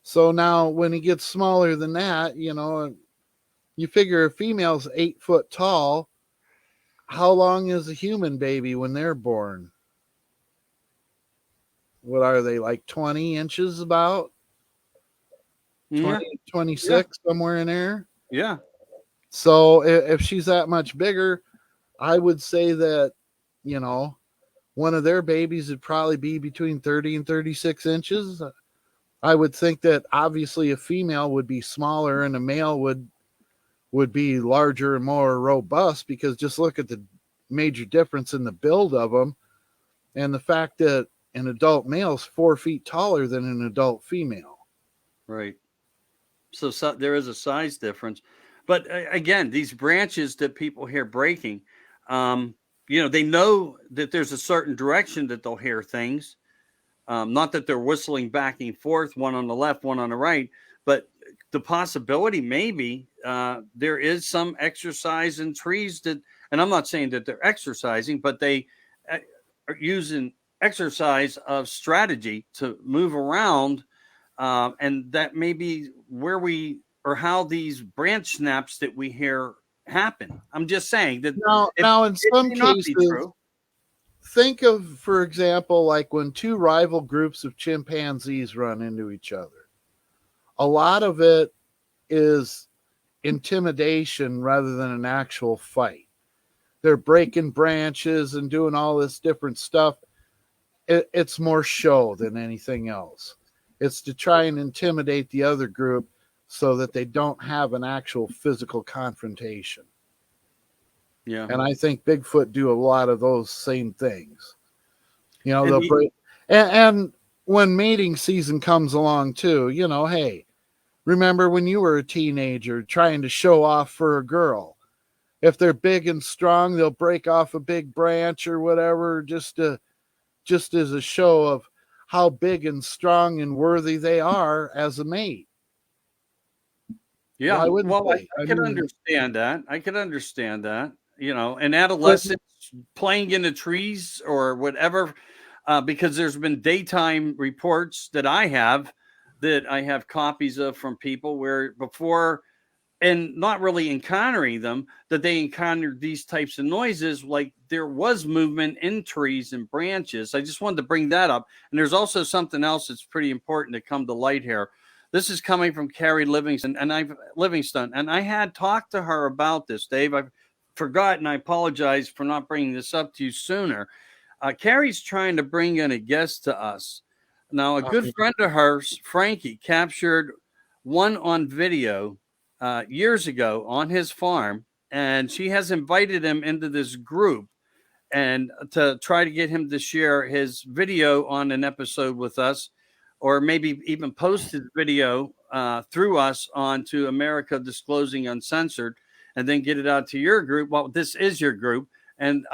So now when he gets smaller than that, you figure a female's 8 foot tall. How long is a human baby when they're born? What are they, like 20 inches about? yeah, 20, 26, somewhere in there. yeah, So if she's that much bigger, I would say that, one of their babies would probably be between 30 and 36 inches. I would think that obviously a female would be smaller and a male would be larger and more robust, because just look at the major difference in the build of them, and the fact that an adult male is 4 feet taller than an adult female. right. So there is a size difference, but again, these branches that people hear breaking, um, they know that there's a certain direction that they'll hear things. Not that they're whistling back and forth, one on the left, one on the right, but the possibility maybe there is some exercise in trees that, and I'm not saying that they're exercising, but they are using exercise of strategy to move around, and that may be where we, or how these branch snaps that we hear happen. I'm just saying that Now in it some may not be cases, true. think of, for example, like when two rival groups of chimpanzees run into each other. A lot of it is intimidation rather than an actual fight. They're breaking branches and doing all this different stuff. It's more show than anything else. It's to try and intimidate the other group so that they don't have an actual physical confrontation. Yeah. And I think Bigfoot do a lot of those same things. And They'll break. And when mating season comes along too, hey, remember when you were a teenager trying to show off for a girl? If they're big and strong, they'll break off a big branch or whatever, just as a show of how big and strong and worthy they are as a mate. Yeah, Why wouldn't well, they? I could understand that. I could understand that. An adolescent playing in the trees or whatever, because there's been daytime reports that I have copies of from people where before, and not really encountering them, that they encountered these types of noises, like there was movement in trees and branches. I just wanted to bring that up. And there's also something else that's pretty important to come to light here. This is coming from Carrie Livingston, and I had talked to her about this, Dave. I've forgotten. I apologize for not bringing this up to you sooner. Carrie's trying to bring in a guest to us. Now, a good friend of hers, Frankie, captured one on video years ago on his farm, and she has invited him into this group and to try to get him to share his video on an episode with us, or maybe even post his video through us onto America Disclosing Uncensored, and then get it out to your group. Well, this is your group, and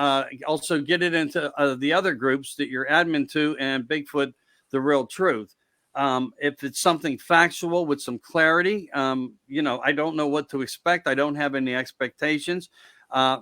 also get it into the other groups that you're admin to, and Bigfoot, the Real Truth. If it's something factual with some clarity, I don't know what to expect. I don't have any expectations.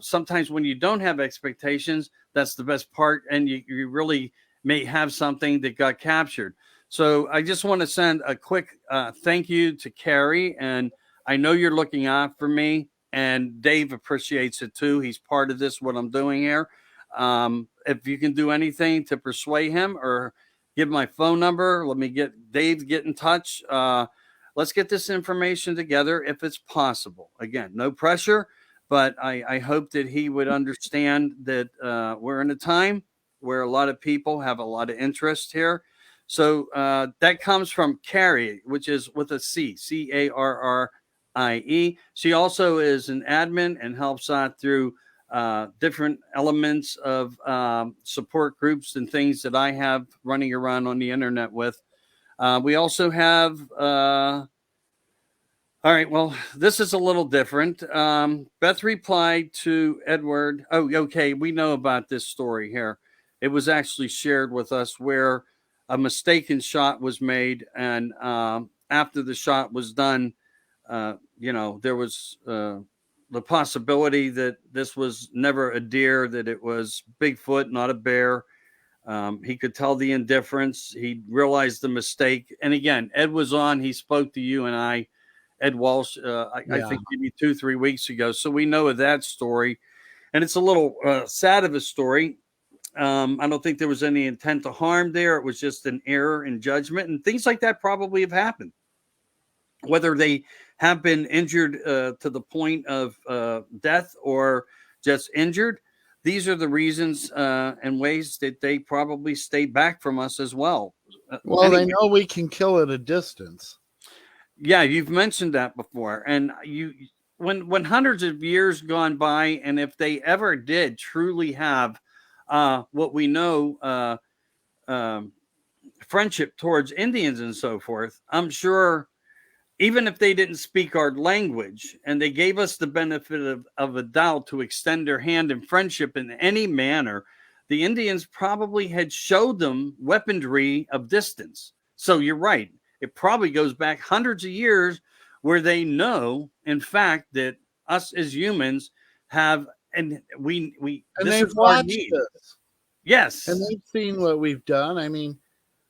Sometimes when you don't have expectations, that's the best part, and you really may have something that got captured. So I just want to send a quick thank you to Carrie, and I know you're looking out for me, and Dave appreciates it too. He's part of this, what I'm doing here. If you can do anything to persuade him or give my phone number, let me get Dave, get in touch. Let's get this information together if it's possible. Again, no pressure, but I hope that he would understand that we're in a time where a lot of people have a lot of interest here. So that comes from Carrie, which is with a C, Carrie. She also is an admin and helps out through different elements of support groups and things that I have running around on the internet with. We also have all right. Well, this is a little different. Beth replied to Edward. Oh, okay. We know about this story here. It was actually shared with us where a mistaken shot was made, and after the shot was done, there was the possibility that this was never a deer, that it was Bigfoot, not a bear. He could tell the indifference. He realized the mistake. And again, Ed was on. He spoke to you and I. Ed Walsh, I think maybe 2-3 weeks ago. So we know of that story. And it's a little sad of a story. I don't think there was any intent to harm there. It was just an error in judgment. And things like that probably have happened. Whether they have been injured to the point of death or just injured, these are the reasons and ways that they probably stay back from us as well. Well, anyway, they know we can kill at a distance. Yeah, you've mentioned that before. And when hundreds of years gone by, and if they ever did truly have what we know, friendship towards Indians and so forth, I'm sure even if they didn't speak our language and they gave us the benefit of a doubt to extend their hand in friendship in any manner, the Indians probably had showed them weaponry of distance. So you're right. It probably goes back hundreds of years where they know, in fact, that us as humans have, and they've watched this. Yes. And they've seen what we've done. I mean,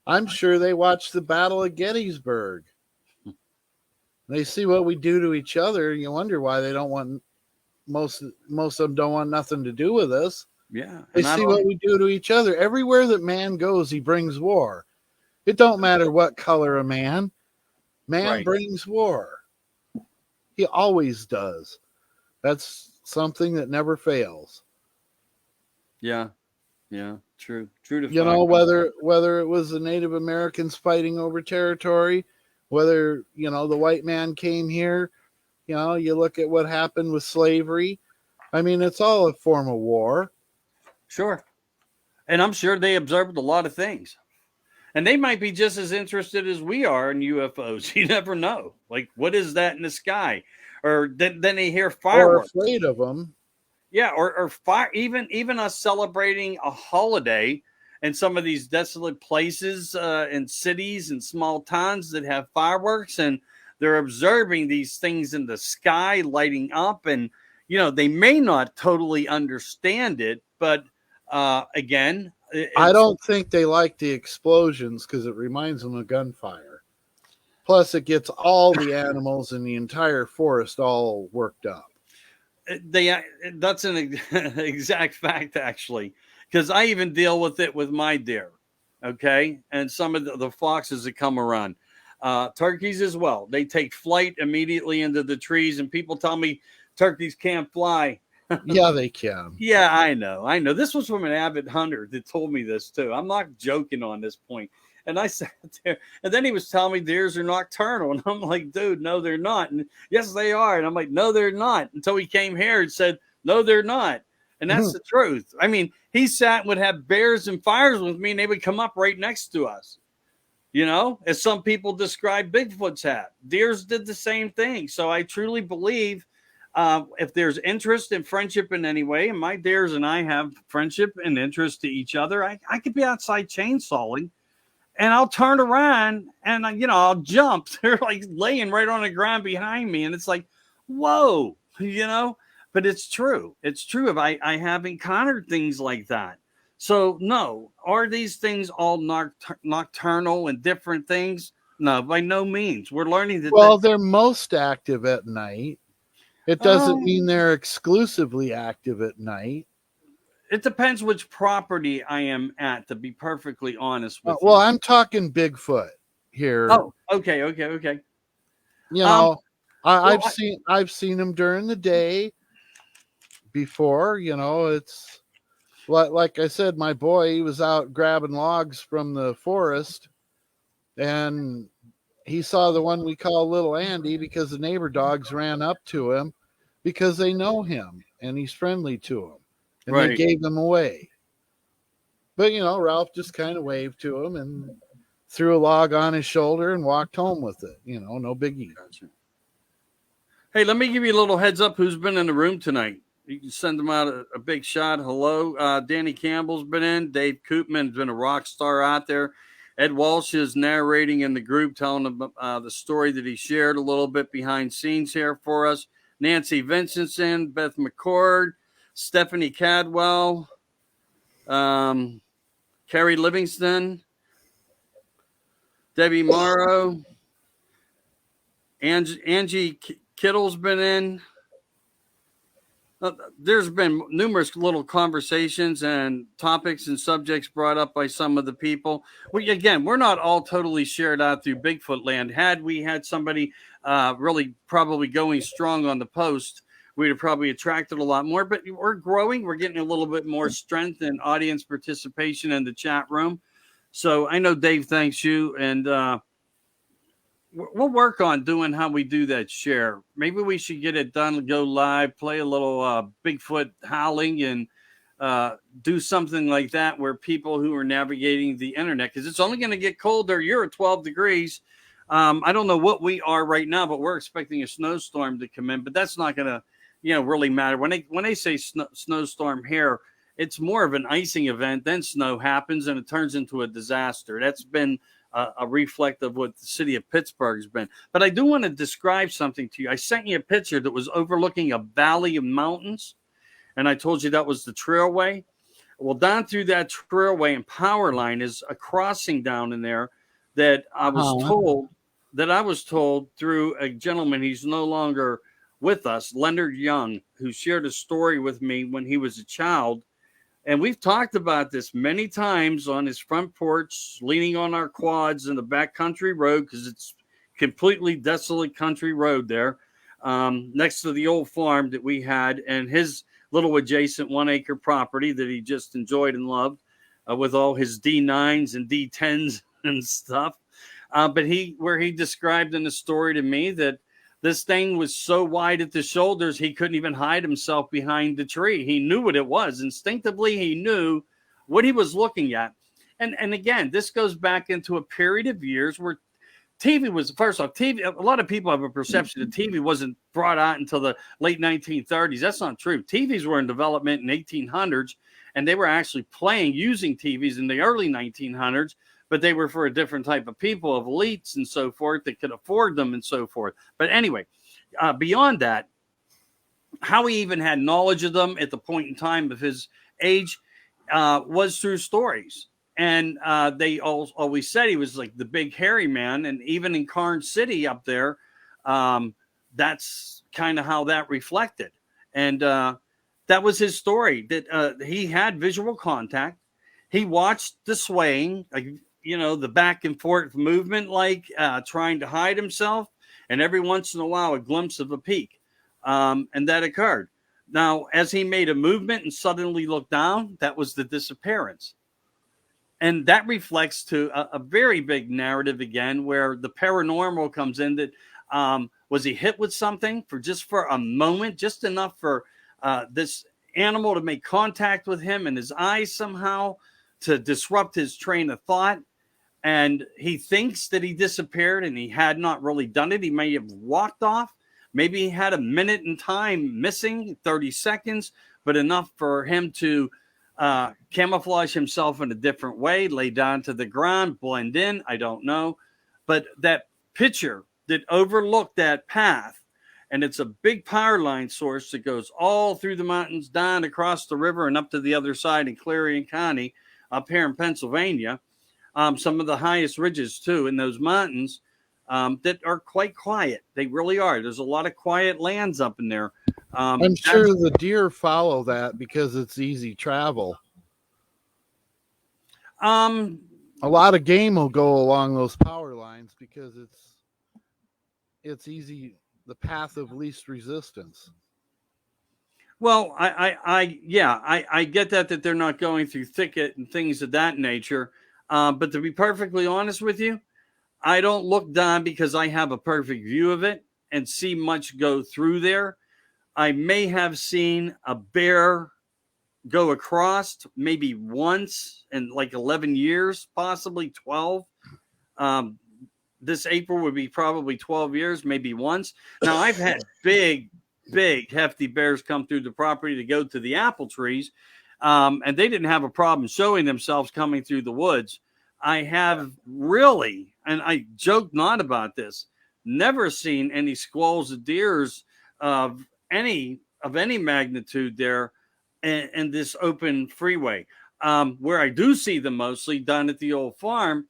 I'm sure they watched the Battle of Gettysburg. They see what we do to each other. You wonder why they don't want, most of them don't want nothing to do with us. Yeah. They see what we do to each other. Everywhere that man goes, he brings war. It don't matter what color a man. Man brings war. He always does. That's something that never fails. Yeah. Yeah. True. True to you know, whether it was the Native Americans fighting over territory, whether, the white man came here, you look at what happened with slavery. I mean, it's all a form of war. Sure. And I'm sure they observed a lot of things. And they might be just as interested as we are in UFOs. You never know. Like, what is that in the sky? Or then they hear fireworks. Or afraid of them. Yeah, or fire. Even us celebrating a holiday in some of these desolate places in cities and small towns that have fireworks, and they're observing these things in the sky lighting up, and they may not totally understand it, but again, I don't think they like the explosions because it reminds them of gunfire. Plus, it gets all the animals in the entire forest all worked up. That's an exact fact, actually, because I even deal with it with my deer, okay, and some of the foxes that come around, turkeys as well. They take flight immediately into the trees, and people tell me turkeys can't fly. Yeah, they can. Yeah, I know. This was from an avid hunter that told me this too. I'm not joking on this point. And I sat there, and then he was telling me deers are nocturnal, and I'm like, dude, no, they're not. And yes, they are. And I'm like, no, they're not. Until he came here and said, no, they're not. And that's the truth. I mean, he sat and would have bears and fires with me, and they would come up right next to us. As some people describe Bigfoot's hat. Deers did the same thing. So I truly believe if there's interest in friendship in any way, and my deers and I have friendship and interest to each other, I could be outside chainsawing, and I'll turn around and, I'll jump. They're like laying right on the ground behind me. And it's like, whoa, but it's true. It's true. I have encountered things like that. So no, are these things all nocturnal and different things? No, by no means. We're learning that. Well, they're most active at night. It doesn't mean they're exclusively active at night. It depends which property I am at, to be perfectly honest with you. Well, I'm talking Bigfoot here. Oh, okay. I've seen them during the day. before. It's like I said, my boy, he was out grabbing logs from the forest, and he saw the one we call Little Andy because the neighbor dogs ran up to him because they know him and he's friendly to them, and they Right. gave him away. But Ralph just kind of waved to him and threw a log on his shoulder and walked home with it. No biggie. Gotcha. Hey, let me give you a little heads up who's been in the room tonight. You can send them out a big shot. Hello. Danny Campbell's been in. Dave Koopman's been a rock star out there. Ed Walsh is narrating in the group, telling them the story that he shared a little bit behind scenes here for us. Nancy Vincent's in. Beth McCord. Stephanie Cadwell. Carrie Livingston. Debbie Morrow. Angie Kittle's been in. There's been numerous little conversations and topics and subjects brought up by some of the people. We're not all totally shared out through Bigfoot land. Had we had somebody really probably going strong on the post, we'd have probably attracted a lot more. But we're growing. We're getting a little bit more strength and audience participation in the chat room. So I know Dave thanks you, and we'll work on doing how we do that share. Maybe we should get it done, go live, play a little Bigfoot howling, and do something like that where people who are navigating the internet, because it's only going to get colder. You're at 12 degrees. I don't know what we are right now, but we're expecting a snowstorm to come in. But that's not going to, really matter. When they say snowstorm here, it's more of an icing event. Then snow happens and it turns into a disaster. That's been a reflect of what the city of Pittsburgh has been. But I do want to describe something to you. I sent you a picture that was overlooking a valley of mountains, and I told you that was the trailway. Well, down through that trailway and power line is a crossing down in there that I was told through a gentleman. He's no longer with us, Leonard Young, who shared a story with me when he was a child. And we've talked about this many times on his front porch, leaning on our quads in the back country road, because it's completely desolate country road there, next to the old farm that we had and his little adjacent 1 acre property that he just enjoyed and loved with all his D9s and D10s and stuff. But where he described in the story to me that this thing was so wide at the shoulders, he couldn't even hide himself behind the tree. He knew what it was. Instinctively, he knew what he was looking at. And again, this goes back into a period of years where TV was, first off, TV, a lot of people have a perception that TV wasn't brought out until the late 1930s. That's not true. TVs were in development in 1800s, and they were actually using TVs in the early 1900s. But they were for a different type of people, of elites and so forth, that could afford them and so forth. But anyway, beyond that, how he even had knowledge of them at the point in time of his age was through stories. And they always said he was like the big hairy man. And even in Karn City up there, that's kind of how that reflected. And that was his story, that he had visual contact. He watched the swaying, the back and forth movement, like trying to hide himself, and every once in a while a glimpse of a peak. And that occurred. Now, as he made a movement and suddenly looked down, that was the disappearance. And that reflects to a very big narrative again, where the paranormal comes in. That was he hit with something for a moment, just enough for this animal to make contact with him and his eyes somehow to disrupt his train of thought. And he thinks that he disappeared and he had not really done it. He may have walked off. Maybe he had a minute in time missing, 30 seconds, but enough for him to camouflage himself in a different way, lay down to the ground, blend in. I don't know. But that picture that overlooked that path, and it's a big power line source that goes all through the mountains, down across the river and up to the other side in Clarion County, up here in Pennsylvania. Some of the highest ridges, too, in those mountains that are quite quiet. They really are. There's a lot of quiet lands up in there. I'm sure the deer follow that because it's easy travel. A lot of game will go along those power lines because it's easy, the path of least resistance. Well, I get that they're not going through thicket and things of that nature. But to be perfectly honest with you, I don't look down because I have a perfect view of it and see much go through there. I may have seen a bear go across maybe once in like 11 years, possibly 12. Um, this April would be probably 12 years, maybe once. Now, I've had big, hefty bears come through the property to go to the apple trees, and they didn't have a problem showing themselves coming through the woods. I have really, and I joke not about this, never seen any squalls or deers of any magnitude there in this open freeway. Where I do see them mostly done at the old farm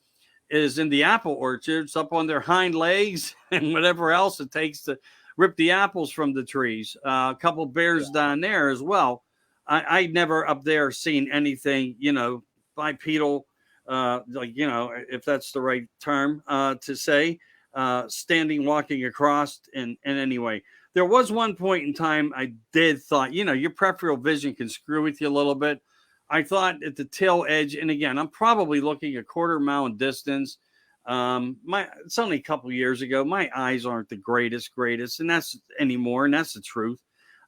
is in the apple orchards, up on their hind legs and whatever else it takes to rip the apples from the trees. A couple bears down there as well. I never up there seen anything, bipedal, if that's the right term to say, standing, walking across in any way. There was one point in time I did thought, your peripheral vision can screw with you a little bit. I thought at the tail edge, and again, I'm probably looking a quarter mile in distance. It's only a couple years ago. My eyes aren't the greatest, and that's anymore, and that's the truth.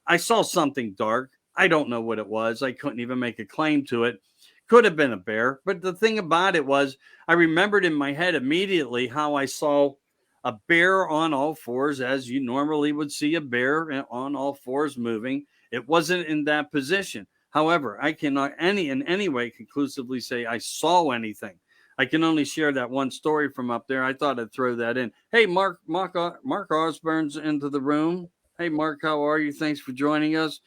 I saw something dark. I don't know what it was. I couldn't even make a claim to it. Could have been a bear, but the thing about it was, I remembered in my head immediately how I saw a bear on all fours, as you normally would see a bear on all fours moving. It wasn't in that position. However, I cannot in any way conclusively say I saw anything. I can only share that one story from up there. I thought I'd throw that in. Hey, Mark Osborne's into the room. Hey, Mark, how are you? Thanks for joining us.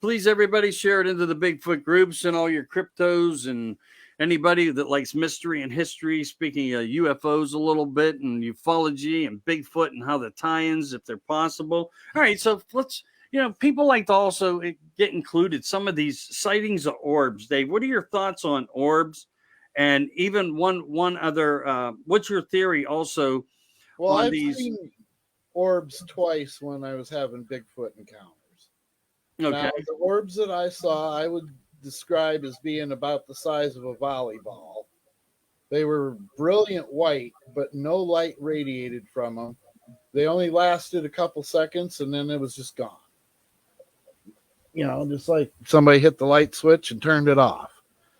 Please, everybody, share it into the Bigfoot groups and all your cryptos and anybody that likes mystery and history, speaking of UFOs a little bit and ufology and Bigfoot and how the tie-ins, if they're possible. All right, so let's, people like to also get included. Some of these sightings of orbs. Dave, what are your thoughts on orbs? And even one other, what's your theory also on I've these? seen orbs twice when I was having Bigfoot encounters. Okay. Now, the orbs that I saw, I would describe as being about the size of a volleyball. They were brilliant white, but no light radiated from them. They only lasted a couple seconds, and then it was just gone. Just like somebody hit the light switch and turned it off.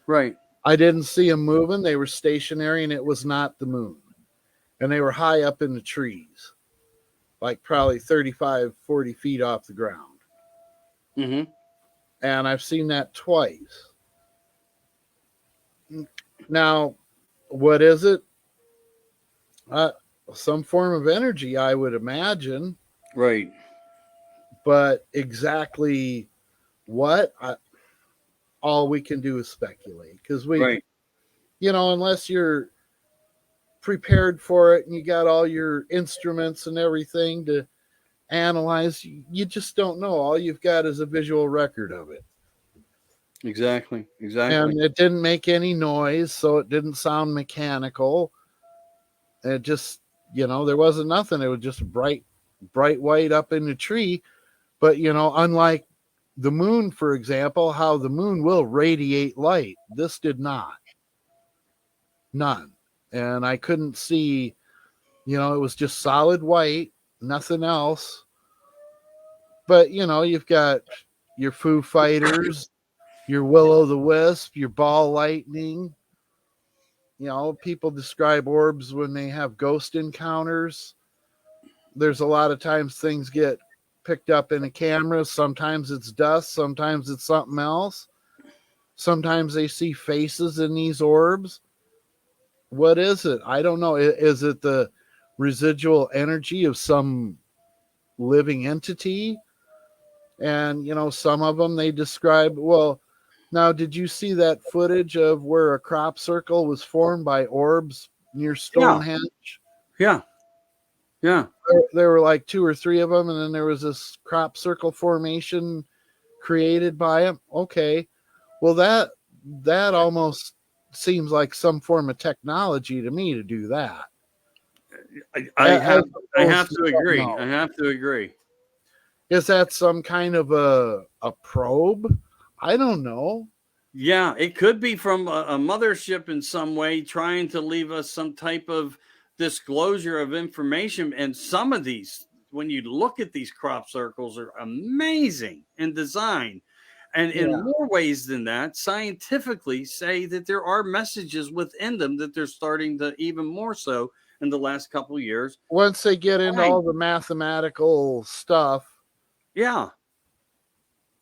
Right. I didn't see them moving. They were stationary, and it was not the moon. And they were high up in the trees, like probably 35, 40 feet off the ground. Mm-hmm. And I've seen that twice. Now, what is it? Some form of energy, I would imagine. Right. But exactly what, all we can do is speculate. Because right. Unless you're prepared for it and you got all your instruments and everything to analyze, you just don't know. All you've got is a visual record of it. Exactly. And it didn't make any noise, so it didn't sound mechanical. It just, there wasn't nothing. It was just bright white up in the tree. But, unlike the moon, for example, how the moon will radiate light, this did not. None. And I couldn't see, it was just solid white, nothing else. But, you've got your Foo Fighters, your Will-O-the-Wisp, your ball lightning. People describe orbs when they have ghost encounters. There's a lot of times things get picked up in a camera. Sometimes it's dust. Sometimes it's something else. Sometimes they see faces in these orbs. What is it? I don't know. Is it the residual energy of some living entity? And, some of them they describe, now, did you see that footage of where a crop circle was formed by orbs near Stonehenge? Yeah. There were like 2 or 3 of them, and then there was this crop circle formation created by them. Okay. Well, that almost seems like some form of technology to me to do that. I have to agree. I have to agree. Is that some kind of a probe? I don't know. Yeah, it could be from a mothership in some way trying to leave us some type of disclosure of information. And some of these, when you look at these crop circles, are amazing in design. And in Yeah. more ways than that, scientifically say that there are messages within them that they're starting to even more so in the last couple of years. Once they get into Right. all the mathematical stuff, Yeah.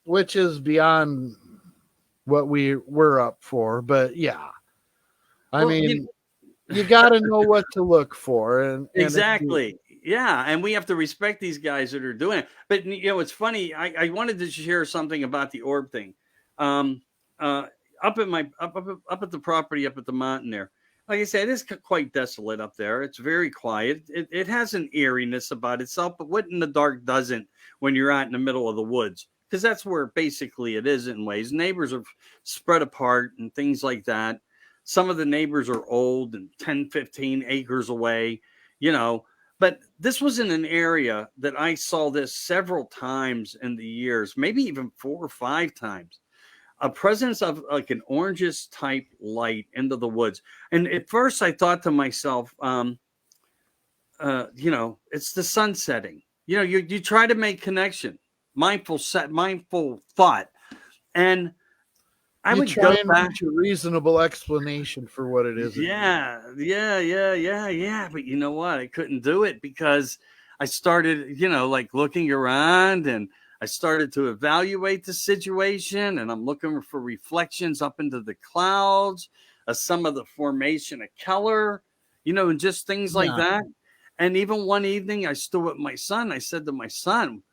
which is beyond what we were up for, but yeah. I Well, mean, you got to know what to look for, and exactly. Yeah, and we have to respect these guys that are doing it. But it's funny. I wanted to share something about the orb thing. Um, uh, up at my up at the property up at the mountain there. Like I said, it's quite desolate up there. It's very quiet. It has an eeriness about itself, but what in the dark doesn't when you're out in the middle of the woods? Because that's where basically it is in ways. Neighbors are spread apart and things like that. Some of the neighbors are old and 10, 15 acres away, you know. But this was in an area that I saw this several times in the years, maybe even 4 or 5 times. A presence of like an oranges type light into the woods. And at first I thought to myself, it's the sun setting. You try to make connection, mindful thought. And I you would go try and back. reach a reasonable explanation for what it is. Yeah. But you know what? I couldn't do it because I started, like looking around and I started to evaluate the situation and I'm looking for reflections up into the clouds of some of the formation of color, and just things like Yeah. that. And even one evening I stood with my son. I said to my son,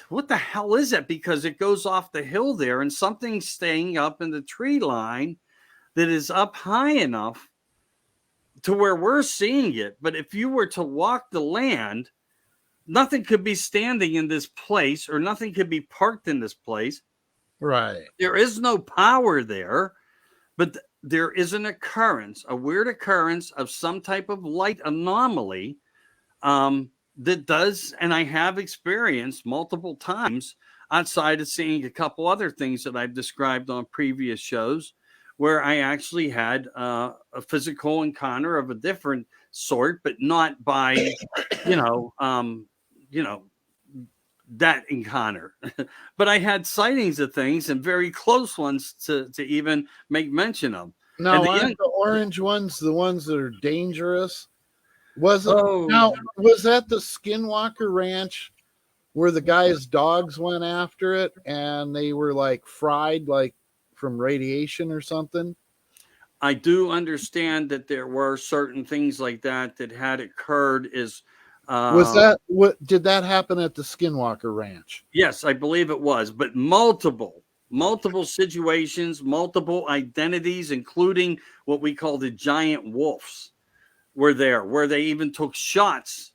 what the hell is it? Because it goes off the hill there and something's staying up in the tree line that is up high enough to where we're seeing it. But if you were to walk the land, nothing could be standing in this place or nothing could be parked in this place. Right. There is no power there, but there is an occurrence, a weird occurrence of some type of light anomaly that does, and I have experienced multiple times outside of seeing a couple other things that I've described on previous shows, where I actually had a physical encounter of a different sort, but not by, you know, um, you know, that encounter. But I had sightings of things and very close ones to even make mention of. And Now, aren't the orange ones the ones that are dangerous? Was it oh, now? Was that the Skinwalker Ranch where the guy's dogs went after it and they were like fried, like from radiation or something? I do understand that there were certain things like that that had occurred. Was that what did that happen at the Skinwalker Ranch? Yes, I believe it was, but multiple situations, multiple identities, including what we call the giant wolves, were there, where they even took shots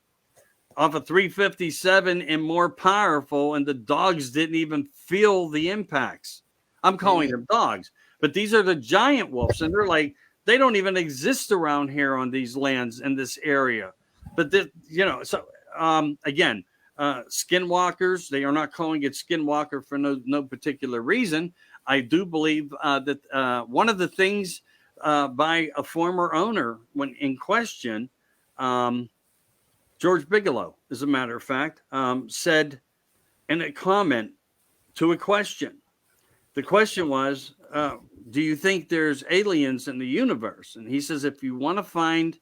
off a 357 and more powerful, and the dogs didn't even feel the impacts. I'm calling them dogs, but these are the giant wolves, and they're like, they don't even exist around here on these lands in this area. But again, skinwalkers, they are not calling it skinwalker for no particular reason. I do believe that one of the things by a former owner when in question, George Bigelow, as a matter of fact, said in a comment to a question. The question was, do you think there's aliens in the universe? And he says, if you want to find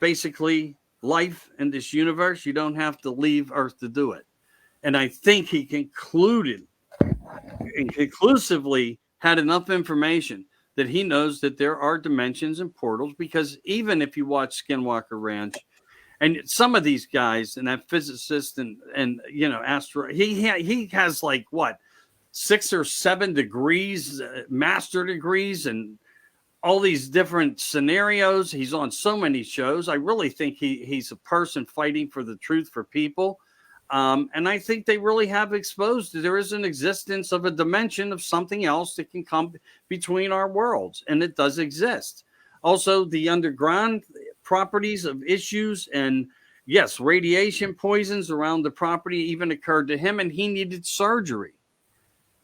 basically life in this universe, you don't have to leave Earth to do it. And I think he concluded and conclusively had enough information that he knows that there are dimensions and portals, because even if you watch Skinwalker Ranch, and some of these guys and that physicist and astro, he has like what 6 or 7 degrees, master degrees, and all these different scenarios. He's on so many shows. I really think he's a person fighting for the truth for people. And I think they really have exposed that there is an existence of a dimension of something else that can come between our worlds. And it does exist. Also, the underground properties of issues and yes, radiation poisons around the property even occurred to him, and he needed surgery.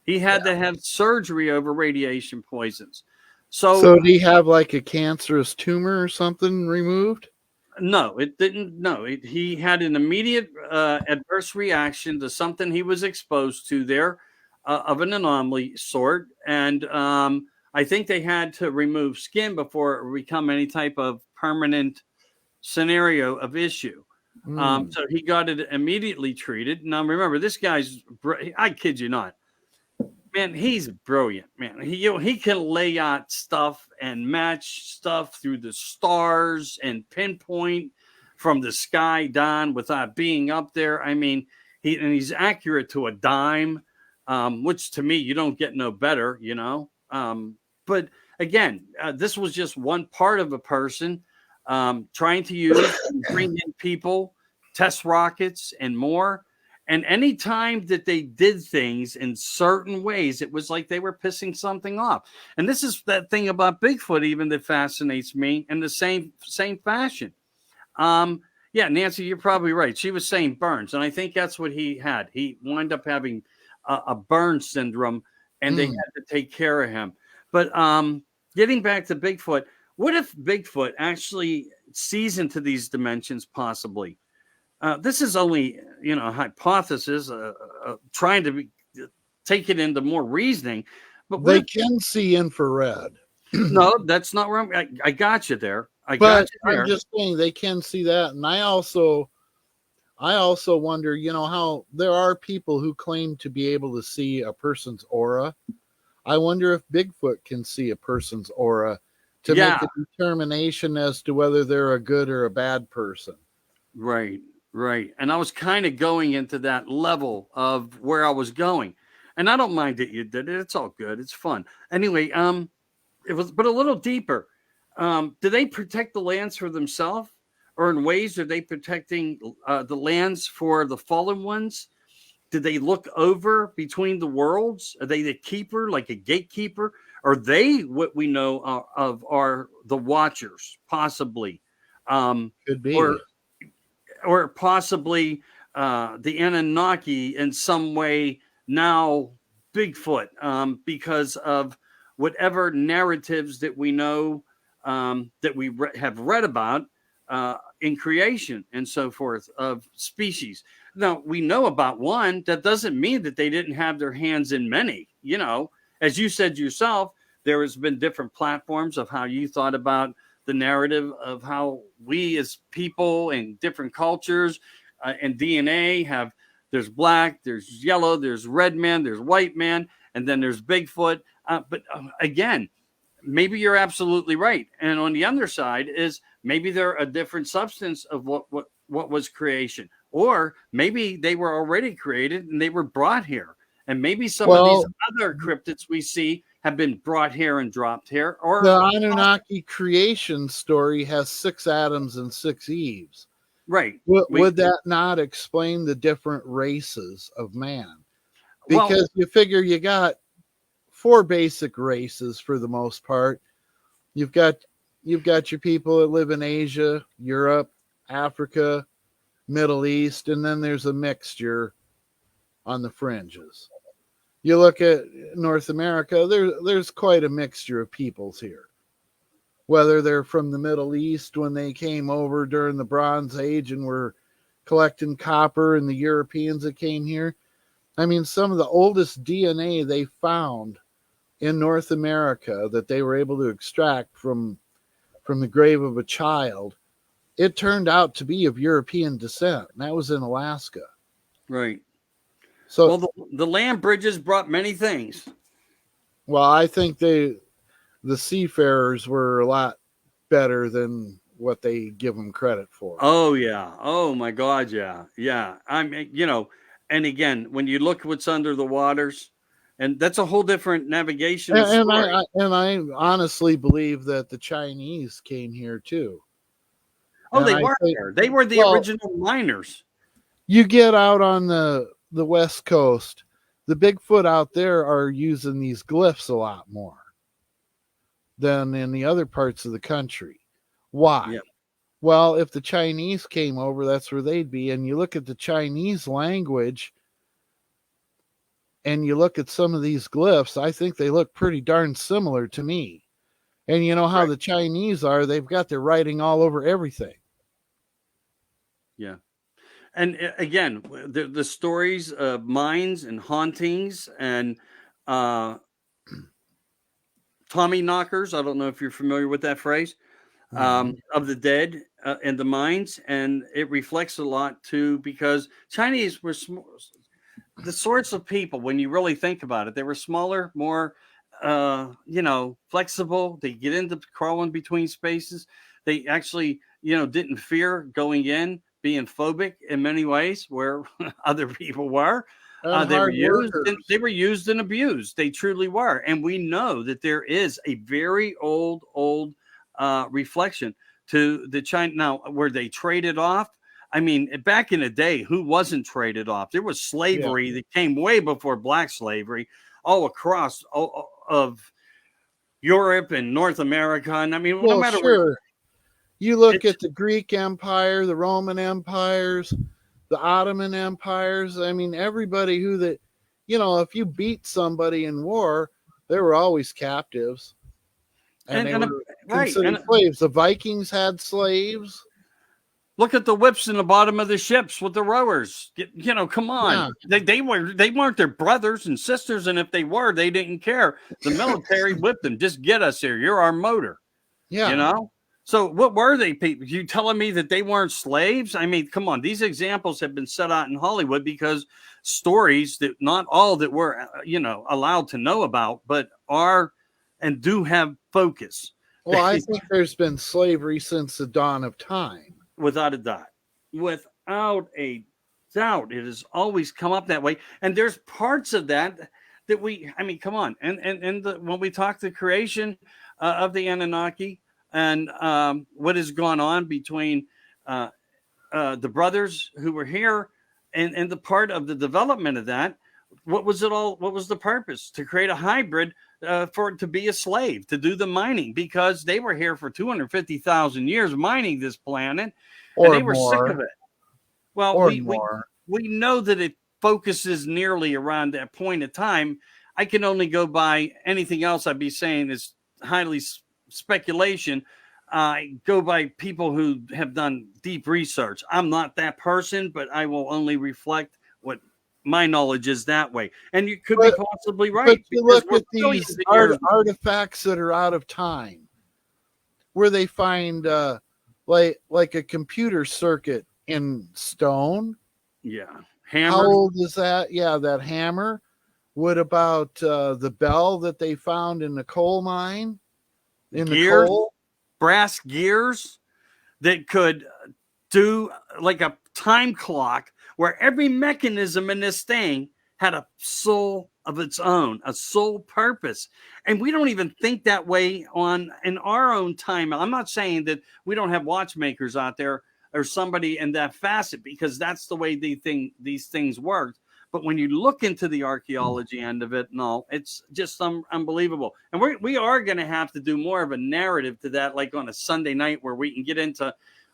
He had to have surgery over radiation poisons. So did he have like a cancerous tumor or something removed? No, it didn't. No, he had an immediate adverse reaction to something he was exposed to there of an anomaly sort. And I think they had to remove skin before it would become any type of permanent scenario of issue. So he got it immediately treated. Now, remember, this guy's, I kid you not, man, he's brilliant, man. He can lay out stuff and match stuff through the stars and pinpoint from the sky down without being up there. I mean, he's accurate to a dime, which to me you don't get no better, you know. But again, this was just one part of a person trying to use and bring in people, test rockets, and more. And any time that they did things in certain ways, it was like they were pissing something off. And this is that thing about Bigfoot even that fascinates me in the same fashion. Yeah, Nancy, you're probably right. She was saying burns, and I think that's what he had. He wound up having a burn syndrome, and they had to take care of him. But getting back to Bigfoot, what if Bigfoot actually sees into these dimensions possibly? This is only, you know, a hypothesis, trying to take it into more reasoning. But they can see infrared. No, that's not where I got you there. I'm just saying they can see that. And I also wonder, you know, how there are people who claim to be able to see a person's aura. I wonder if Bigfoot can see a person's aura to make a determination as to whether they're a good or a bad person. Right. Right. And I was kind of going into that level of where I was going. And I don't mind that you did it. It's all good. It's fun. Anyway, it was but a little deeper. Do they protect the lands for themselves? Or in ways are they protecting the lands for the fallen ones? Do they look over between the worlds? Are they the keeper, like a gatekeeper? Are they what we know of are the watchers, possibly? Could be. Or possibly the Anunnaki in some way now Bigfoot, because of whatever narratives that we know, that we have read about in creation and so forth of species. Now, we know about one. That doesn't mean that they didn't have their hands in many. You know, as you said yourself, there has been different platforms of how you thought about the narrative of how we as people and different cultures and DNA have, there's black, there's yellow, there's red man, there's white man, and then there's Bigfoot. But again, maybe you're absolutely right. And on the other side is maybe they're a different substance of what was creation, or maybe they were already created and they were brought here. And maybe some of these other cryptids we see have been brought here and dropped here. Or the Anunnaki creation story has 6 Adams and 6 Eves. Right. Would that not explain the different races of man? Because you figure you got 4 basic races for the most part. You've got your people that live in Asia, Europe, Africa, Middle East, and then there's a mixture on the fringes. You look at North America, there's quite a mixture of peoples here. Whether they're from the Middle East when they came over during the Bronze Age and were collecting copper, and the Europeans that came here. I mean, some of the oldest DNA they found in North America that they were able to extract from the grave of a child, it turned out to be of European descent, and that was in Alaska. Right. So, well, the land bridges brought many things. Well, I think the seafarers were a lot better than what they give them credit for. Oh, yeah. Oh, my God, yeah. Yeah. I mean, you know, and again, when you look what's under the waters, and that's a whole different navigation and I honestly believe that the Chinese came here too. Oh, they were there. They were the original miners. You get out on the West Coast, the Bigfoot out there are using these glyphs a lot more than in the other parts of the country. Why? Yeah. Well, if the Chinese came over, that's where they'd be. And you look at the Chinese language and you look at some of these glyphs, I think they look pretty darn similar to me. And you know how the Chinese are, they've got their writing all over everything. Yeah. And again, the stories of mines and hauntings and Tommy knockers. I don't know if you're familiar with that phrase. Of the dead and the mines, and it reflects a lot too, because Chinese were the sorts of people, when you really think about it, they were smaller, more flexible. They get into crawling between spaces. They actually didn't fear going in, being phobic in many ways where other people were. They were used. They were used and abused. They truly were, and we know that there is a very old reflection to the China. Now, were they traded off? I mean, back in the day, who wasn't traded off? There was slavery that came way before black slavery, all across of Europe and North America. And I mean, no matter where you look at the Greek Empire, the Roman empires, the Ottoman empires. I mean, everybody if you beat somebody in war, they were always captives. And they were considered slaves. The Vikings had slaves. Look at the whips in the bottom of the ships with the rowers. Come on. Yeah. They weren't their brothers and sisters, and if they were, they didn't care. The military whipped them. Just get us here. You're our motor. Yeah. So what were they people? You telling me that they weren't slaves? I mean, come on. These examples have been set out in Hollywood because stories that not all that we're allowed to know about, but are and do have focus. Well, I think there's been slavery since the dawn of time. Without a doubt. Without a doubt. It has always come up that way. And there's parts of that come on. And when we talk the creation of the Anunnaki and what has gone on between the brothers who were here and the part of the development of that, what was the purpose? To create a hybrid for it to be a slave, to do the mining, because they were here for 250,000 years mining this planet, and they were sick of it. Well, we know that it focuses nearly around that point of time. I can only go by anything else I'd be saying is highly speculation. I go by people who have done deep research. I'm not that person, but I will only reflect what my knowledge is that way. And you could be possibly right. But you look at these artifacts that are out of time, where they find like a computer circuit in stone. Yeah. Hammer. How old is that? Yeah, that hammer. What about the bell that they found in the coal mine? In the coal? Brass gears that could do like a time clock where every mechanism in this thing had a soul of its own, a sole purpose. And we don't even think that way in our own time. I'm not saying that we don't have watchmakers out there or somebody in that facet, because that's the way these things work. But when you look into the archaeology end of it, no, it's just unbelievable. And we are going to have to do more of a narrative to that, like on a Sunday night, where we can get into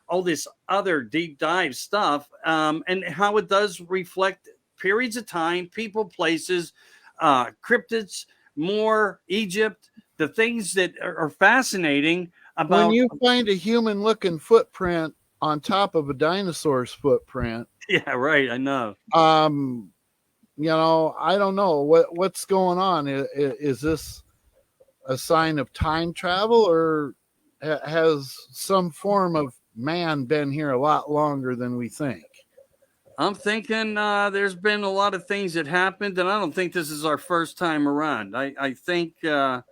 all this other deep dive stuff, and how it does reflect periods of time, people, places, cryptids, more Egypt, the things that are fascinating about. When you find a human looking footprint on top of a dinosaur's footprint. Yeah, right. I know. I don't know what's going on. Is this a sign of time travel, or has some form of man been here a lot longer than we think? I'm thinking there's been a lot of things that happened, and I don't think this is our first time around. I think there's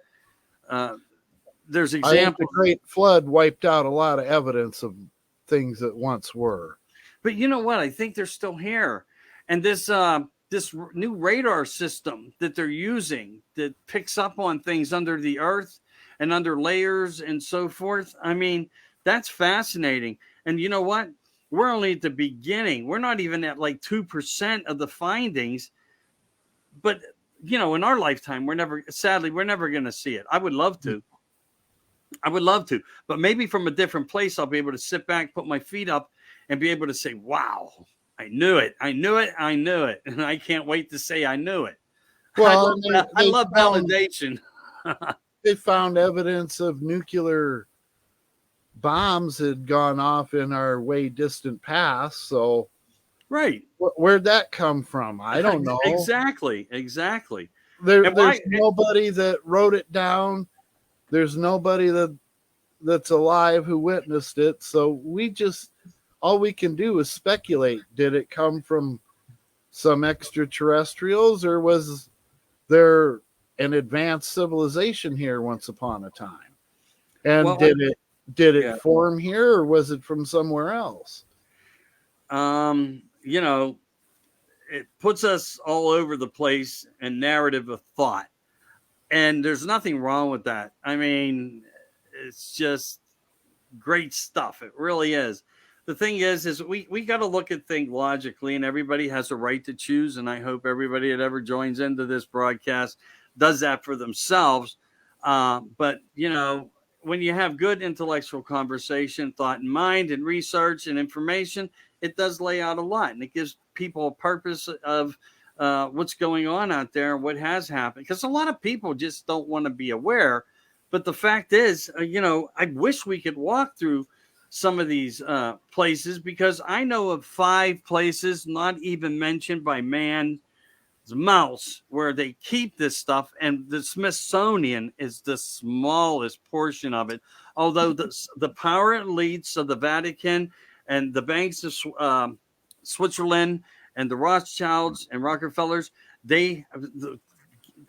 examples. I think the Great Flood wiped out a lot of evidence of things that once were. But you know what? I think they're still here. And this new radar system that they're using that picks up on things under the earth and under layers and so forth. I mean, that's fascinating. And you know what? We're only at the beginning. We're not even at like 2% of the findings. But, in our lifetime, we're never going to see it. I would love to. I would love to, but maybe from a different place, I'll be able to sit back, put my feet up, and be able to say, "Wow, I knew it! I knew it! I knew it!" And I can't wait to say I knew it. Well, I love validation. they found evidence of nuclear bombs had gone off in our way distant past. So, Right. Where'd that come from? I don't know. Exactly. There's nobody that wrote it down. There's nobody that's alive who witnessed it. So all we can do is speculate. Did it come from some extraterrestrials, or was there an advanced civilization here once upon a time? And did it form here, or was it from somewhere else? You know, it puts us all over the place in narrative of thought. And there's nothing wrong with that. I mean, it's just great stuff. It really is. The thing is we got to look at things logically, and everybody has a right to choose. And I hope everybody that ever joins into this broadcast does that for themselves. But, you know, when you have good intellectual conversation, thought in mind, and research and information, it does lay out a lot, and it gives people a purpose of what's going on out there and what has happened. Because a lot of people just don't want to be aware. But the fact is, you know, I wish we could walk through some of these places, because I know of 5 places not even mentioned by man's mouse where they keep this stuff, and the Smithsonian is the smallest portion of it. Although the power elites of the Vatican and the banks of Switzerland and the Rothschilds and Rockefellers,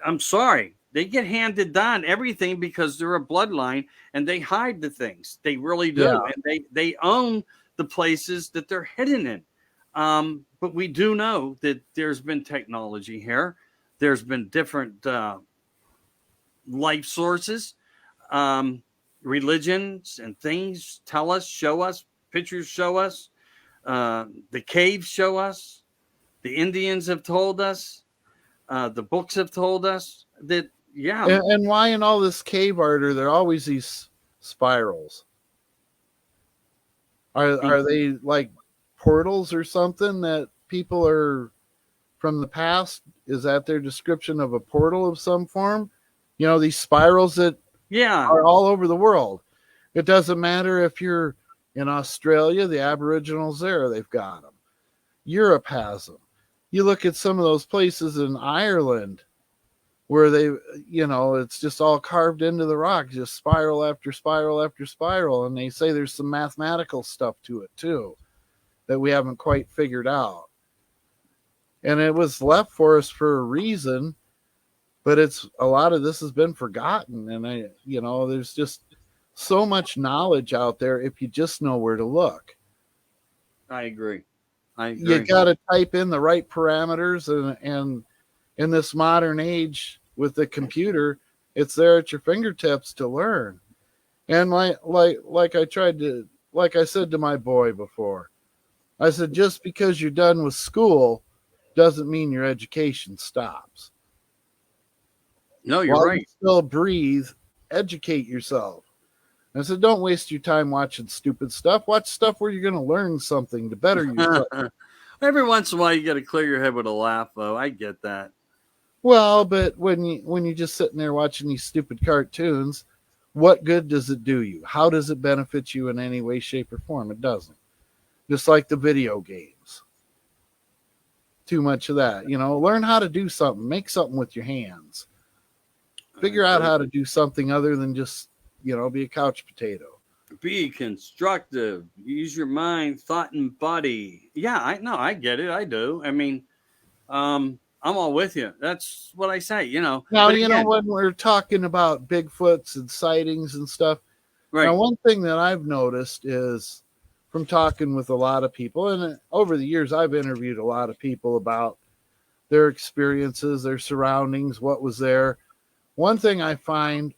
I'm sorry, they get handed down everything because they're a bloodline, and they hide the things. They really do. Yeah. And they own the places that they're hidden in. But we do know that there's been technology here. There's been different life sources, religions and things tell us, show us, pictures show us, the caves show us, the Indians have told us, the books have told us that, yeah. And why in all this cave art are there always these spirals? Are they like portals or something that people are from the past? Is that their description of a portal of some form? You know, these spirals that are all over the world. It doesn't matter if you're in Australia, the Aboriginals there, they've got them. Europe has them. You look at some of those places in Ireland where they, you know, it's just all carved into the rock, just spiral after spiral after spiral. And they say there's some mathematical stuff to it too that we haven't quite figured out. And it was left for us for a reason, but a lot of this has been forgotten. And there's just so much knowledge out there if you just know where to look. I agree. You got to type in the right parameters, and in this modern age with the computer, it's there at your fingertips to learn. And like I said to my boy before, I said, just because you're done with school doesn't mean your education stops. No, you're right. You still breathe, educate yourself. And I said, don't waste your time watching stupid stuff. Watch stuff where you're going to learn something to better yourself. Every once in a while, you got to clear your head with a laugh, though. I get that. Well, but when you're just sitting there watching these stupid cartoons, what good does it do you? How does it benefit you in any way, shape, or form? It doesn't. Just like the video games. Too much of that. You know, learn how to do something. Make something with your hands. Figure out how to do something other than just, be a couch potato. Be constructive. Use your mind, thought, and body. Yeah, I get it. I do. I mean, I'm all with you. That's what I say, Now, when we're talking about Bigfoots and sightings and stuff, right. Now, one thing that I've noticed is from talking with a lot of people, and over the years, I've interviewed a lot of people about their experiences, their surroundings, what was there. One thing I find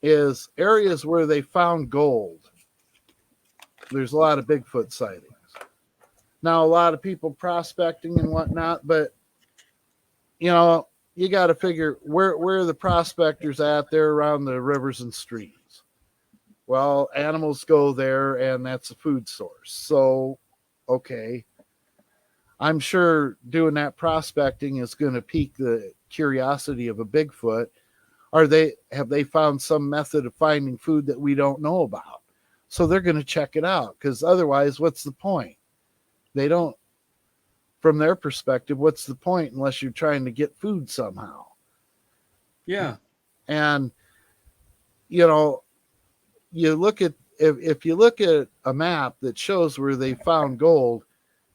is areas where they found gold. There's a lot of Bigfoot sightings. Now, a lot of people prospecting and whatnot, but you got to figure where are the prospectors at there around the rivers and streams. Well, animals go there, and that's a food source. So, okay, I'm sure doing that prospecting is going to pique the curiosity of a Bigfoot. Have they found some method of finding food that we don't know about? So they're going to check it out, because otherwise, what's the point? They don't, from their perspective, what's the point unless you're trying to get food somehow? Yeah. And, you know, you look at, if you look at a map that shows where they found gold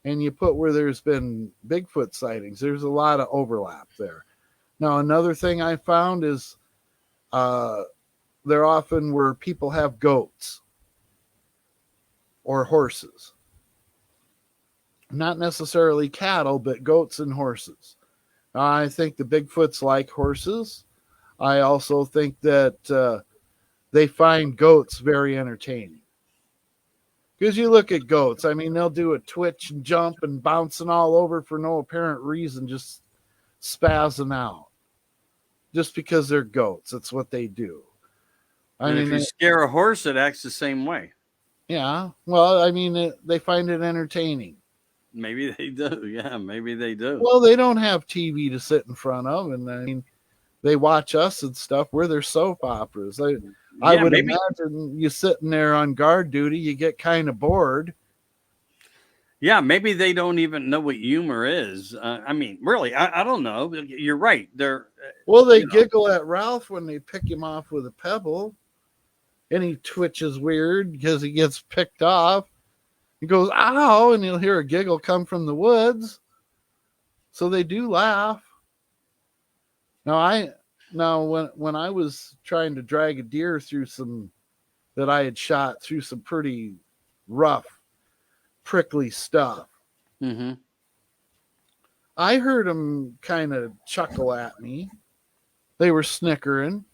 and you put where there's been Bigfoot sightings, there's a lot of overlap there. Now, another thing I found is they're often where people have goats or horses. Not necessarily cattle, but goats and horses. I think the Bigfoots like horses. I also think that they find goats very entertaining. Because you look at goats, I mean, they'll do a twitch and jump and bouncing all over for no apparent reason, just spazzing out. Just because they're goats. That's what they do. And if you scare a horse, it acts the same way. Yeah. Well, I mean, they find it entertaining. Maybe they do. Yeah, maybe they do. Well, they don't have TV to sit in front of, and I mean, they watch us and stuff. We're their soap operas. I would imagine you sitting there on guard duty, you get kind of bored. Yeah, maybe they don't even know what humor is. I mean, really, I don't know. You're right. They giggle at Ralph when they pick him off with a pebble, and he twitches weird because he gets picked off. He goes, ow, and you'll hear a giggle come from the woods. So they do laugh. Now when I was trying to drag a deer through that I had shot through some pretty rough, prickly stuff, mm-hmm. I heard them kind of chuckle at me. They were snickering.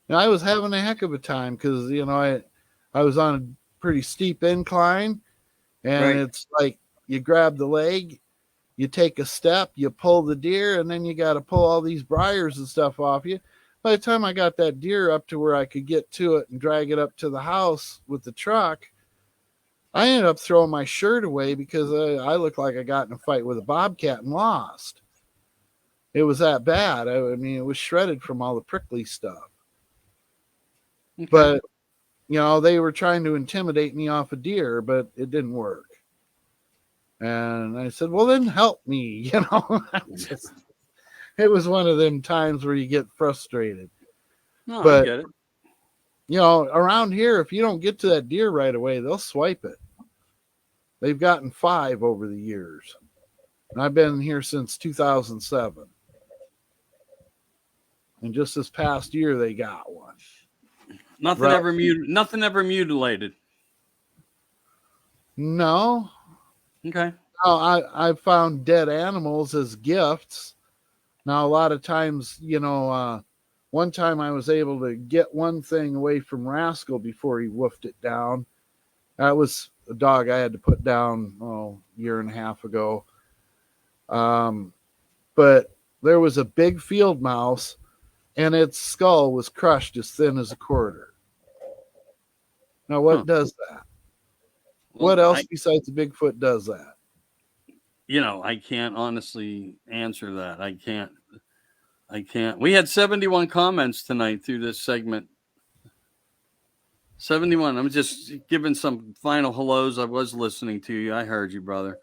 And I was having a heck of a time because, I was on a pretty steep incline. And It's like you grab the leg, you take a step, you pull the deer, and then you got to pull all these briars and stuff off you. By the time I got that deer up to where I could get to it and drag it up to the house with the truck, I ended up throwing my shirt away because I looked like I got in a fight with a bobcat and lost. It was that bad. I mean, it was shredded from all the prickly stuff. Okay. But they were trying to intimidate me off a deer, but it didn't work. And I said, well, then help me. It was one of them times where you get frustrated. No, but, I get it. Around here, if you don't get to that deer right away, they'll swipe it. They've gotten 5 over the years. And I've been here since 2007. And just this past year, they got one. Nothing ever mutilated. No. Okay. I found dead animals as gifts. Now, a lot of times, one time I was able to get one thing away from Rascal before he woofed it down. That was a dog I had to put down a year and a half ago. But there was a big field mouse, and its skull was crushed as thin as a quarter. Now, what does that? What else besides the Bigfoot does that? I can't honestly answer that. I can't. We had 71 comments tonight through this segment. 71. I'm just giving some final hellos. I was listening to you. I heard you, brother.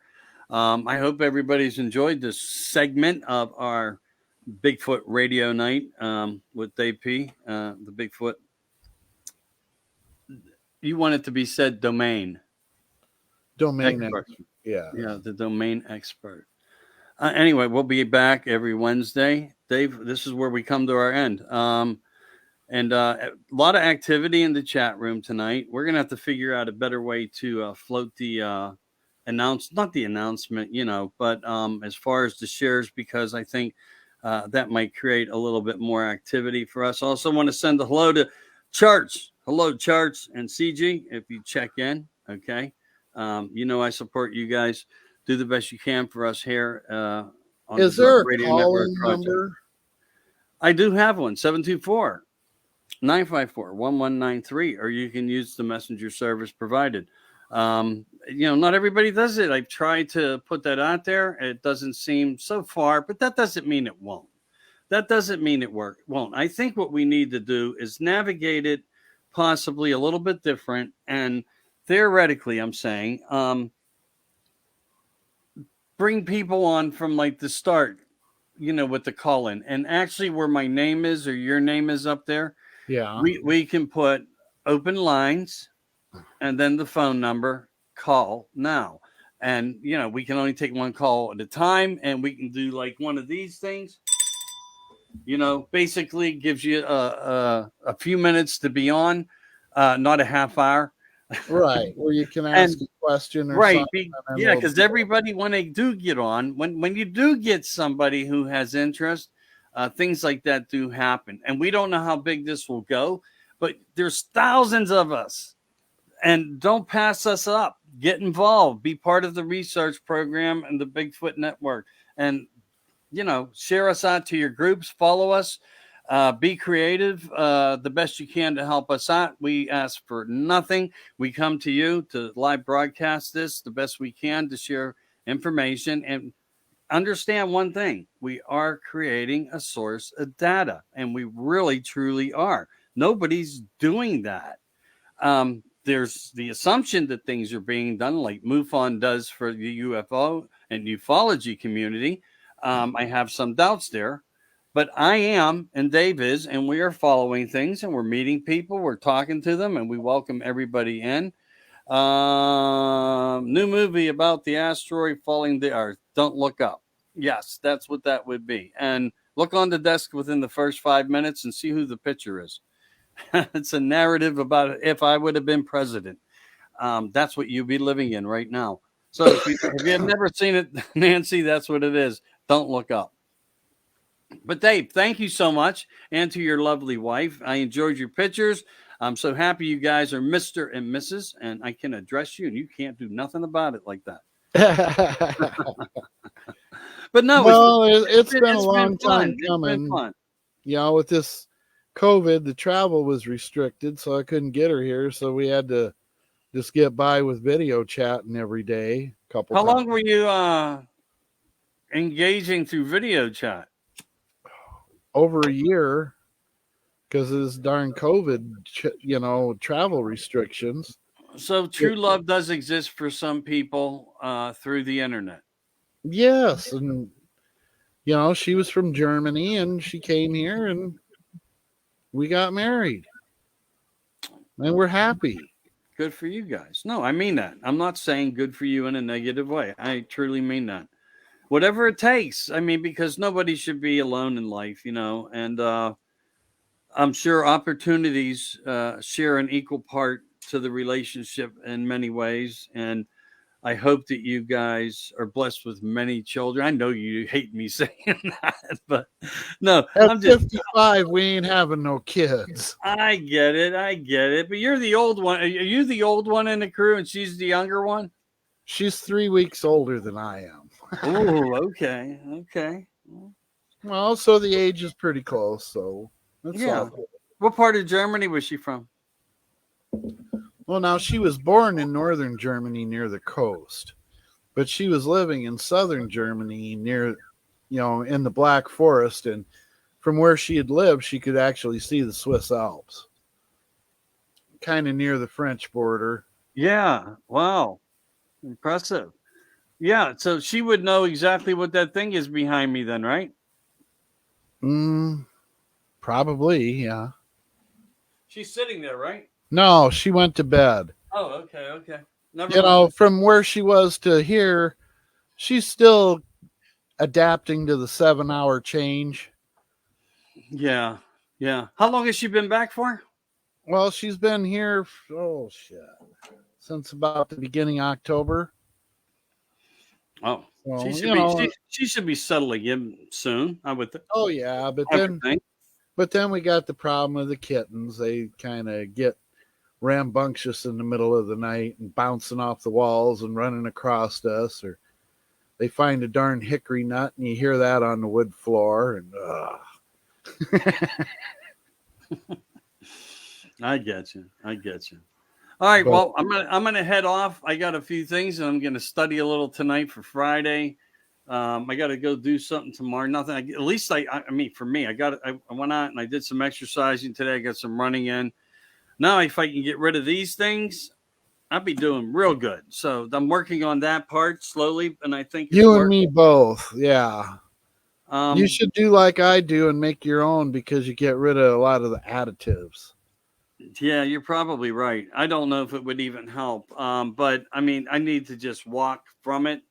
I hope everybody's enjoyed this segment of our Bigfoot radio night with Dave P. The Bigfoot. You want it to be said domain expert. Yeah, the domain expert. Anyway, we'll be back every Wednesday. Dave, this is where we come to our end. And a lot of activity in the chat room tonight. We're going to have to figure out a better way to float the not the announcement, but as far as the shares, because I think that might create a little bit more activity for us. Also want to send a hello to Charts. Hello, Charts and CG, if you check in. Okay. I support you guys. Do the best you can for us here. On Is there a radio network number? I do have one, 724 954-1193, or you can use the messenger service provided. Not everybody does it. I've tried to put that out there. It doesn't seem so far, but that doesn't mean it won't. That doesn't mean it won't. I think what we need to do is navigate it possibly a little bit different. And theoretically, I'm saying, bring people on from like the start, with the call in, and actually where my name is or your name is up there. Yeah. We can put open lines and then the phone number, call now. And, we can only take one call at a time, and we can do like one of these things, basically gives you a few minutes to be on, not a half hour. Right. Where you can ask a question or right. something. Yeah. Because everybody, when they do get on, when you do get somebody who has interest, things like that do happen. And we don't know how big this will go, but there's thousands of us. And don't pass us up. Get involved. Be part of the research program and the Bigfoot Network. And, share us out to your groups. Follow us. Be creative the best you can to help us out. We ask for nothing. We come to you to live broadcast this the best we can to share information. And understand one thing. We are creating a source of data. And we really, truly are. Nobody's doing that. There's the assumption that things are being done like MUFON does for the UFO and ufology community. I have some doubts there, but I am, and Dave is, and we are following things, and we're meeting people, we're talking to them, and we welcome everybody in. New movie about the asteroid falling the Earth. Don't look up. Yes, that's what that would be. And look on the desk within the first 5 minutes and see who the picture is. It's a narrative about if I would have been president. That's what you'd be living in right now. So if you have never seen it, Nancy, that's what it is. Don't look up. But Dave, thank you so much. And to your lovely wife. I enjoyed your pictures. I'm so happy you guys are Mr. and Mrs. And I can address you and you can't do nothing about it like that. But no, it's been a long time coming. With this COVID, the travel was restricted, so I couldn't get her here. So we had to just get by with video chatting every day. How long were you engaging through video chat? Over a year, because of this darn COVID, travel restrictions. So true love does exist for some people through the internet. Yes, and she was from Germany, and she came here, and we got married, and we're happy. Good for you guys. No, I mean that. I'm not saying good for you in a negative way. I truly mean that. Whatever it takes. I mean, because nobody should be alone in life, and I'm sure opportunities share an equal part to the relationship in many ways. And I hope that you guys are blessed with many children. I know you hate me saying that, but no. At 55, we ain't having no kids. I get it. But you're the old one. Are you the old one in the crew and she's the younger one? She's 3 weeks older than I am. Oh, okay. Well, so the age is pretty close, so that's all good. What part of Germany was she from? Well, now she was born in northern Germany near the coast, but she was living in southern Germany near, in the Black Forest, and from where she had lived, she could actually see the Swiss Alps, kind of near the French border. Yeah. Wow. Impressive. Yeah. So she would know exactly what that thing is behind me then, right? Probably, yeah. She's sitting there, right? No, she went to bed. Oh, okay. Never mind. From where she was to here, she's still adapting to the 7-hour change. Yeah. How long has she been back for? Well, she's been here, since about the beginning of October. Oh, well, she should be settling in soon, I would think. Oh, yeah, but then we got the problem of the kittens. They kind of get rambunctious in the middle of the night and bouncing off the walls and running across us, or they find a darn hickory nut and you hear that on the wood floor, and I get you. I get you. All right. But Well, I'm gonna head off. I got a few things, and I'm gonna study a little tonight for Friday. I got to go do something tomorrow. Nothing. At least I mean, for me, I went out and I did some exercising today. I got some running in. Now, if I can get rid of these things, I'll be doing real good. So I'm working on that part slowly, and I think it's you and working. me both. Yeah. You Um, should do like I do and make your own because you get rid of a lot of the additives. yeah, you're probably right. I don't know if it would even help. But I mean, I need to just walk from it.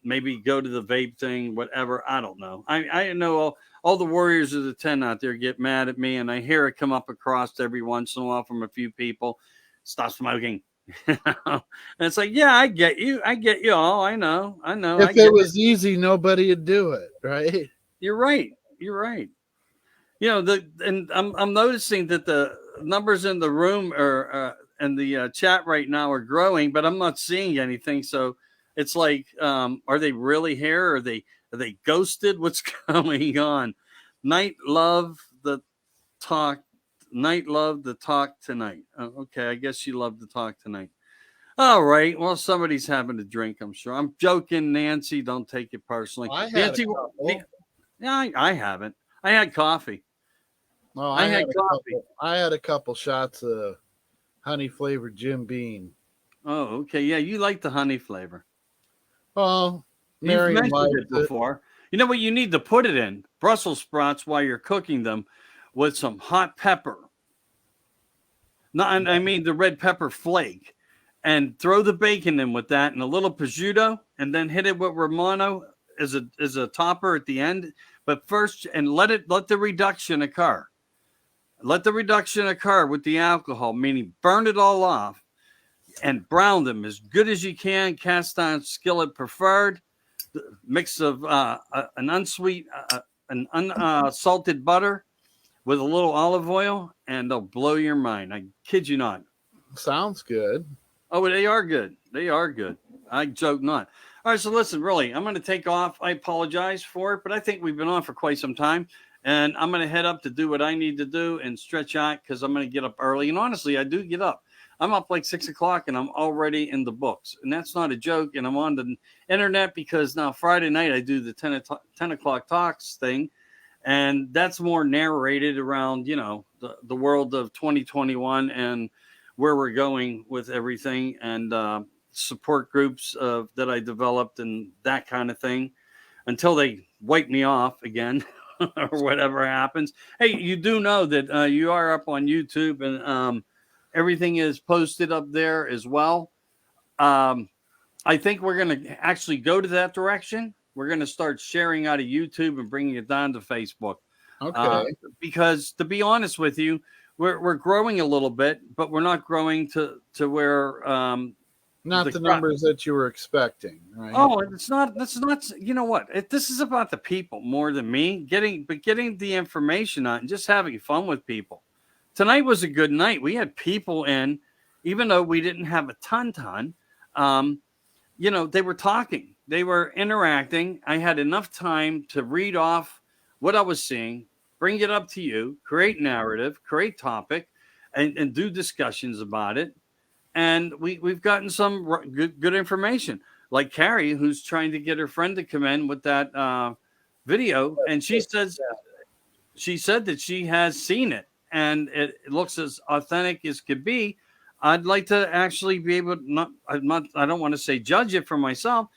Maybe go to the vape thing, whatever. I don't know. I know all the warriors of the 10 out there get mad at me, and I hear it come up across every once in a while from a few people. Stop smoking. And it's like, yeah, I get you. I get you all. I know. I If it get it. was easy, nobody would do it, right? You're right. You're right. And I'm noticing that the numbers in the room are and the chat right now are growing, but I'm not seeing anything. So it's like, are they really here? Are they ghosted? What's going on? Night love the talk. Night love the talk tonight. Okay, I guess she loved the talk tonight. All right. Well, somebody's having a drink. I'm sure. I'm joking, Nancy. Don't take it personally, I had a Nancy. couple. Yeah, I haven't. I had coffee. No, I I had had a coffee. couple. I had a couple shots of honey flavored Jim Beam. Oh, okay. Yeah, you like the honey flavor. Oh, You've Miriam mentioned liked it it. before. You know what you need to put it in? Brussels sprouts while you're cooking them with some hot pepper. No, I mean the red pepper flake. And throw the bacon in with that and a little prosciutto, and then hit it with Romano as a topper at the end. But first, and let the reduction occur. Let the reduction occur with the alcohol, meaning burn it all off and brown them as good as you can. Cast iron skillet preferred. Mix of an unsalted butter with a little olive oil, and they'll blow your mind. I kid you not. Sounds good. Oh, they are good. They are good. I joke not. All right, so listen, really, I'm going to take off. I apologize for it, but I think we've been on for quite some time. And I'm going to head up to do what I need to do and stretch out because I'm going to get up early. And honestly, I do get up. I'm up like 6 o'clock and I'm already in the books. And that's not a joke. And I'm on the internet because now Friday night I do the 10 o'clock talks thing. And that's more narrated around, the world of 2021 and where we're going with everything and support groups that I developed and that kind of thing until they wipe me off again or whatever happens. Hey, you do know that you are up on YouTube and everything is posted up there as well. Um, I think we're going to actually go to that direction. We're going to start sharing out of YouTube and bringing it down to Facebook. Okay. Because to be honest with you, we're growing a little bit, but we're not growing to where Not the numbers that you were expecting, right? Oh, it's not. That's not. You know what? This is about the people more than me. Getting the information out and just having fun with people. Tonight was a good night. We had people in, even though we didn't have a ton. Um, they were talking. They were interacting. I had enough time to read off what I was seeing, bring it up to you, create narrative, create topic, and do discussions about it. And we've gotten some good information, like Carrie, who's trying to get her friend to come in with that video, and she said that she has seen it, and it looks as authentic as could be. I'd like to actually be able to I don't want to say judge it for myself.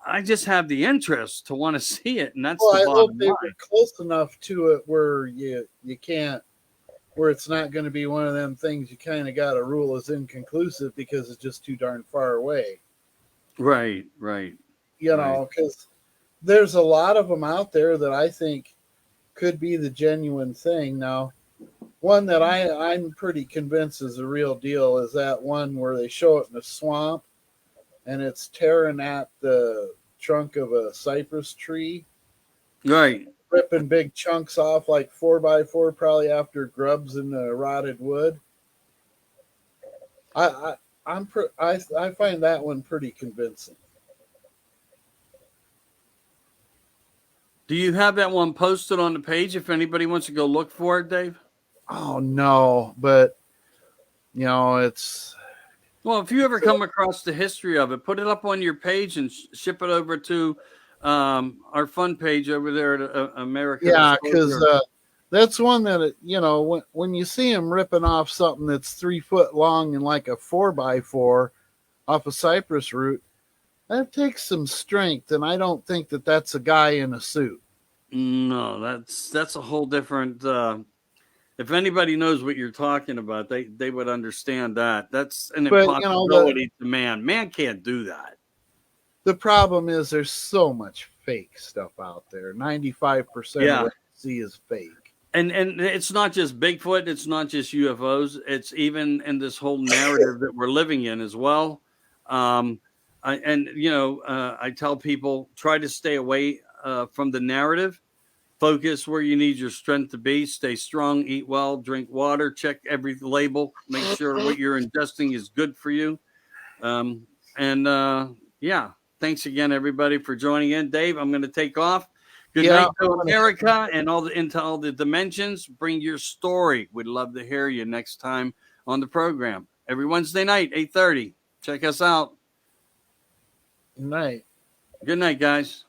I just have the interest to want to see it, and that's Well, the I hope bottom they line. were close enough to it where you can't, where it's not going to be one of them things you kind of got to rule as inconclusive because it's just too darn far away. Right. Because there's a lot of them out there that I think could be the genuine thing. Now, one that I'm pretty convinced is the real deal is that one where they show it in a swamp and it's tearing at the trunk of a cypress tree. Right. Ripping big chunks off like 4x4, probably after grubs in the rotted wood. I find that one pretty convincing. Do you have that one posted on the page if anybody wants to go look for it, Dave? Oh no, but it's Well, if you ever come across the history of it, put it up on your page and ship it over to our fun page over there at America yeah, because Disclosure. that's one that when you see him ripping off something that's 3 foot long and like a 4x4 off a cypress root, that takes some strength, and I don't think that that's a guy in a suit. No, that's a whole different. If anybody knows what you're talking about, they would understand that. That's an But impossibility to man. Man can't do that. the problem is there's so much fake stuff out there. 95% of Yeah. what you see is fake. And it's not just Bigfoot, it's not just UFOs, it's even in this whole narrative that we're living in as well. I tell people, try to stay away from the narrative. Focus where you need your strength to be. Stay strong, eat well, drink water, check every label, make sure what you're ingesting is good for you. Yeah, thanks again, everybody, for joining in. Dave, I'm going to take off. Good night to America and into all the dimensions. Bring your story. We'd love to hear you next time on the program. Every Wednesday night, 8:30. Check us out. Good night. Good night, guys.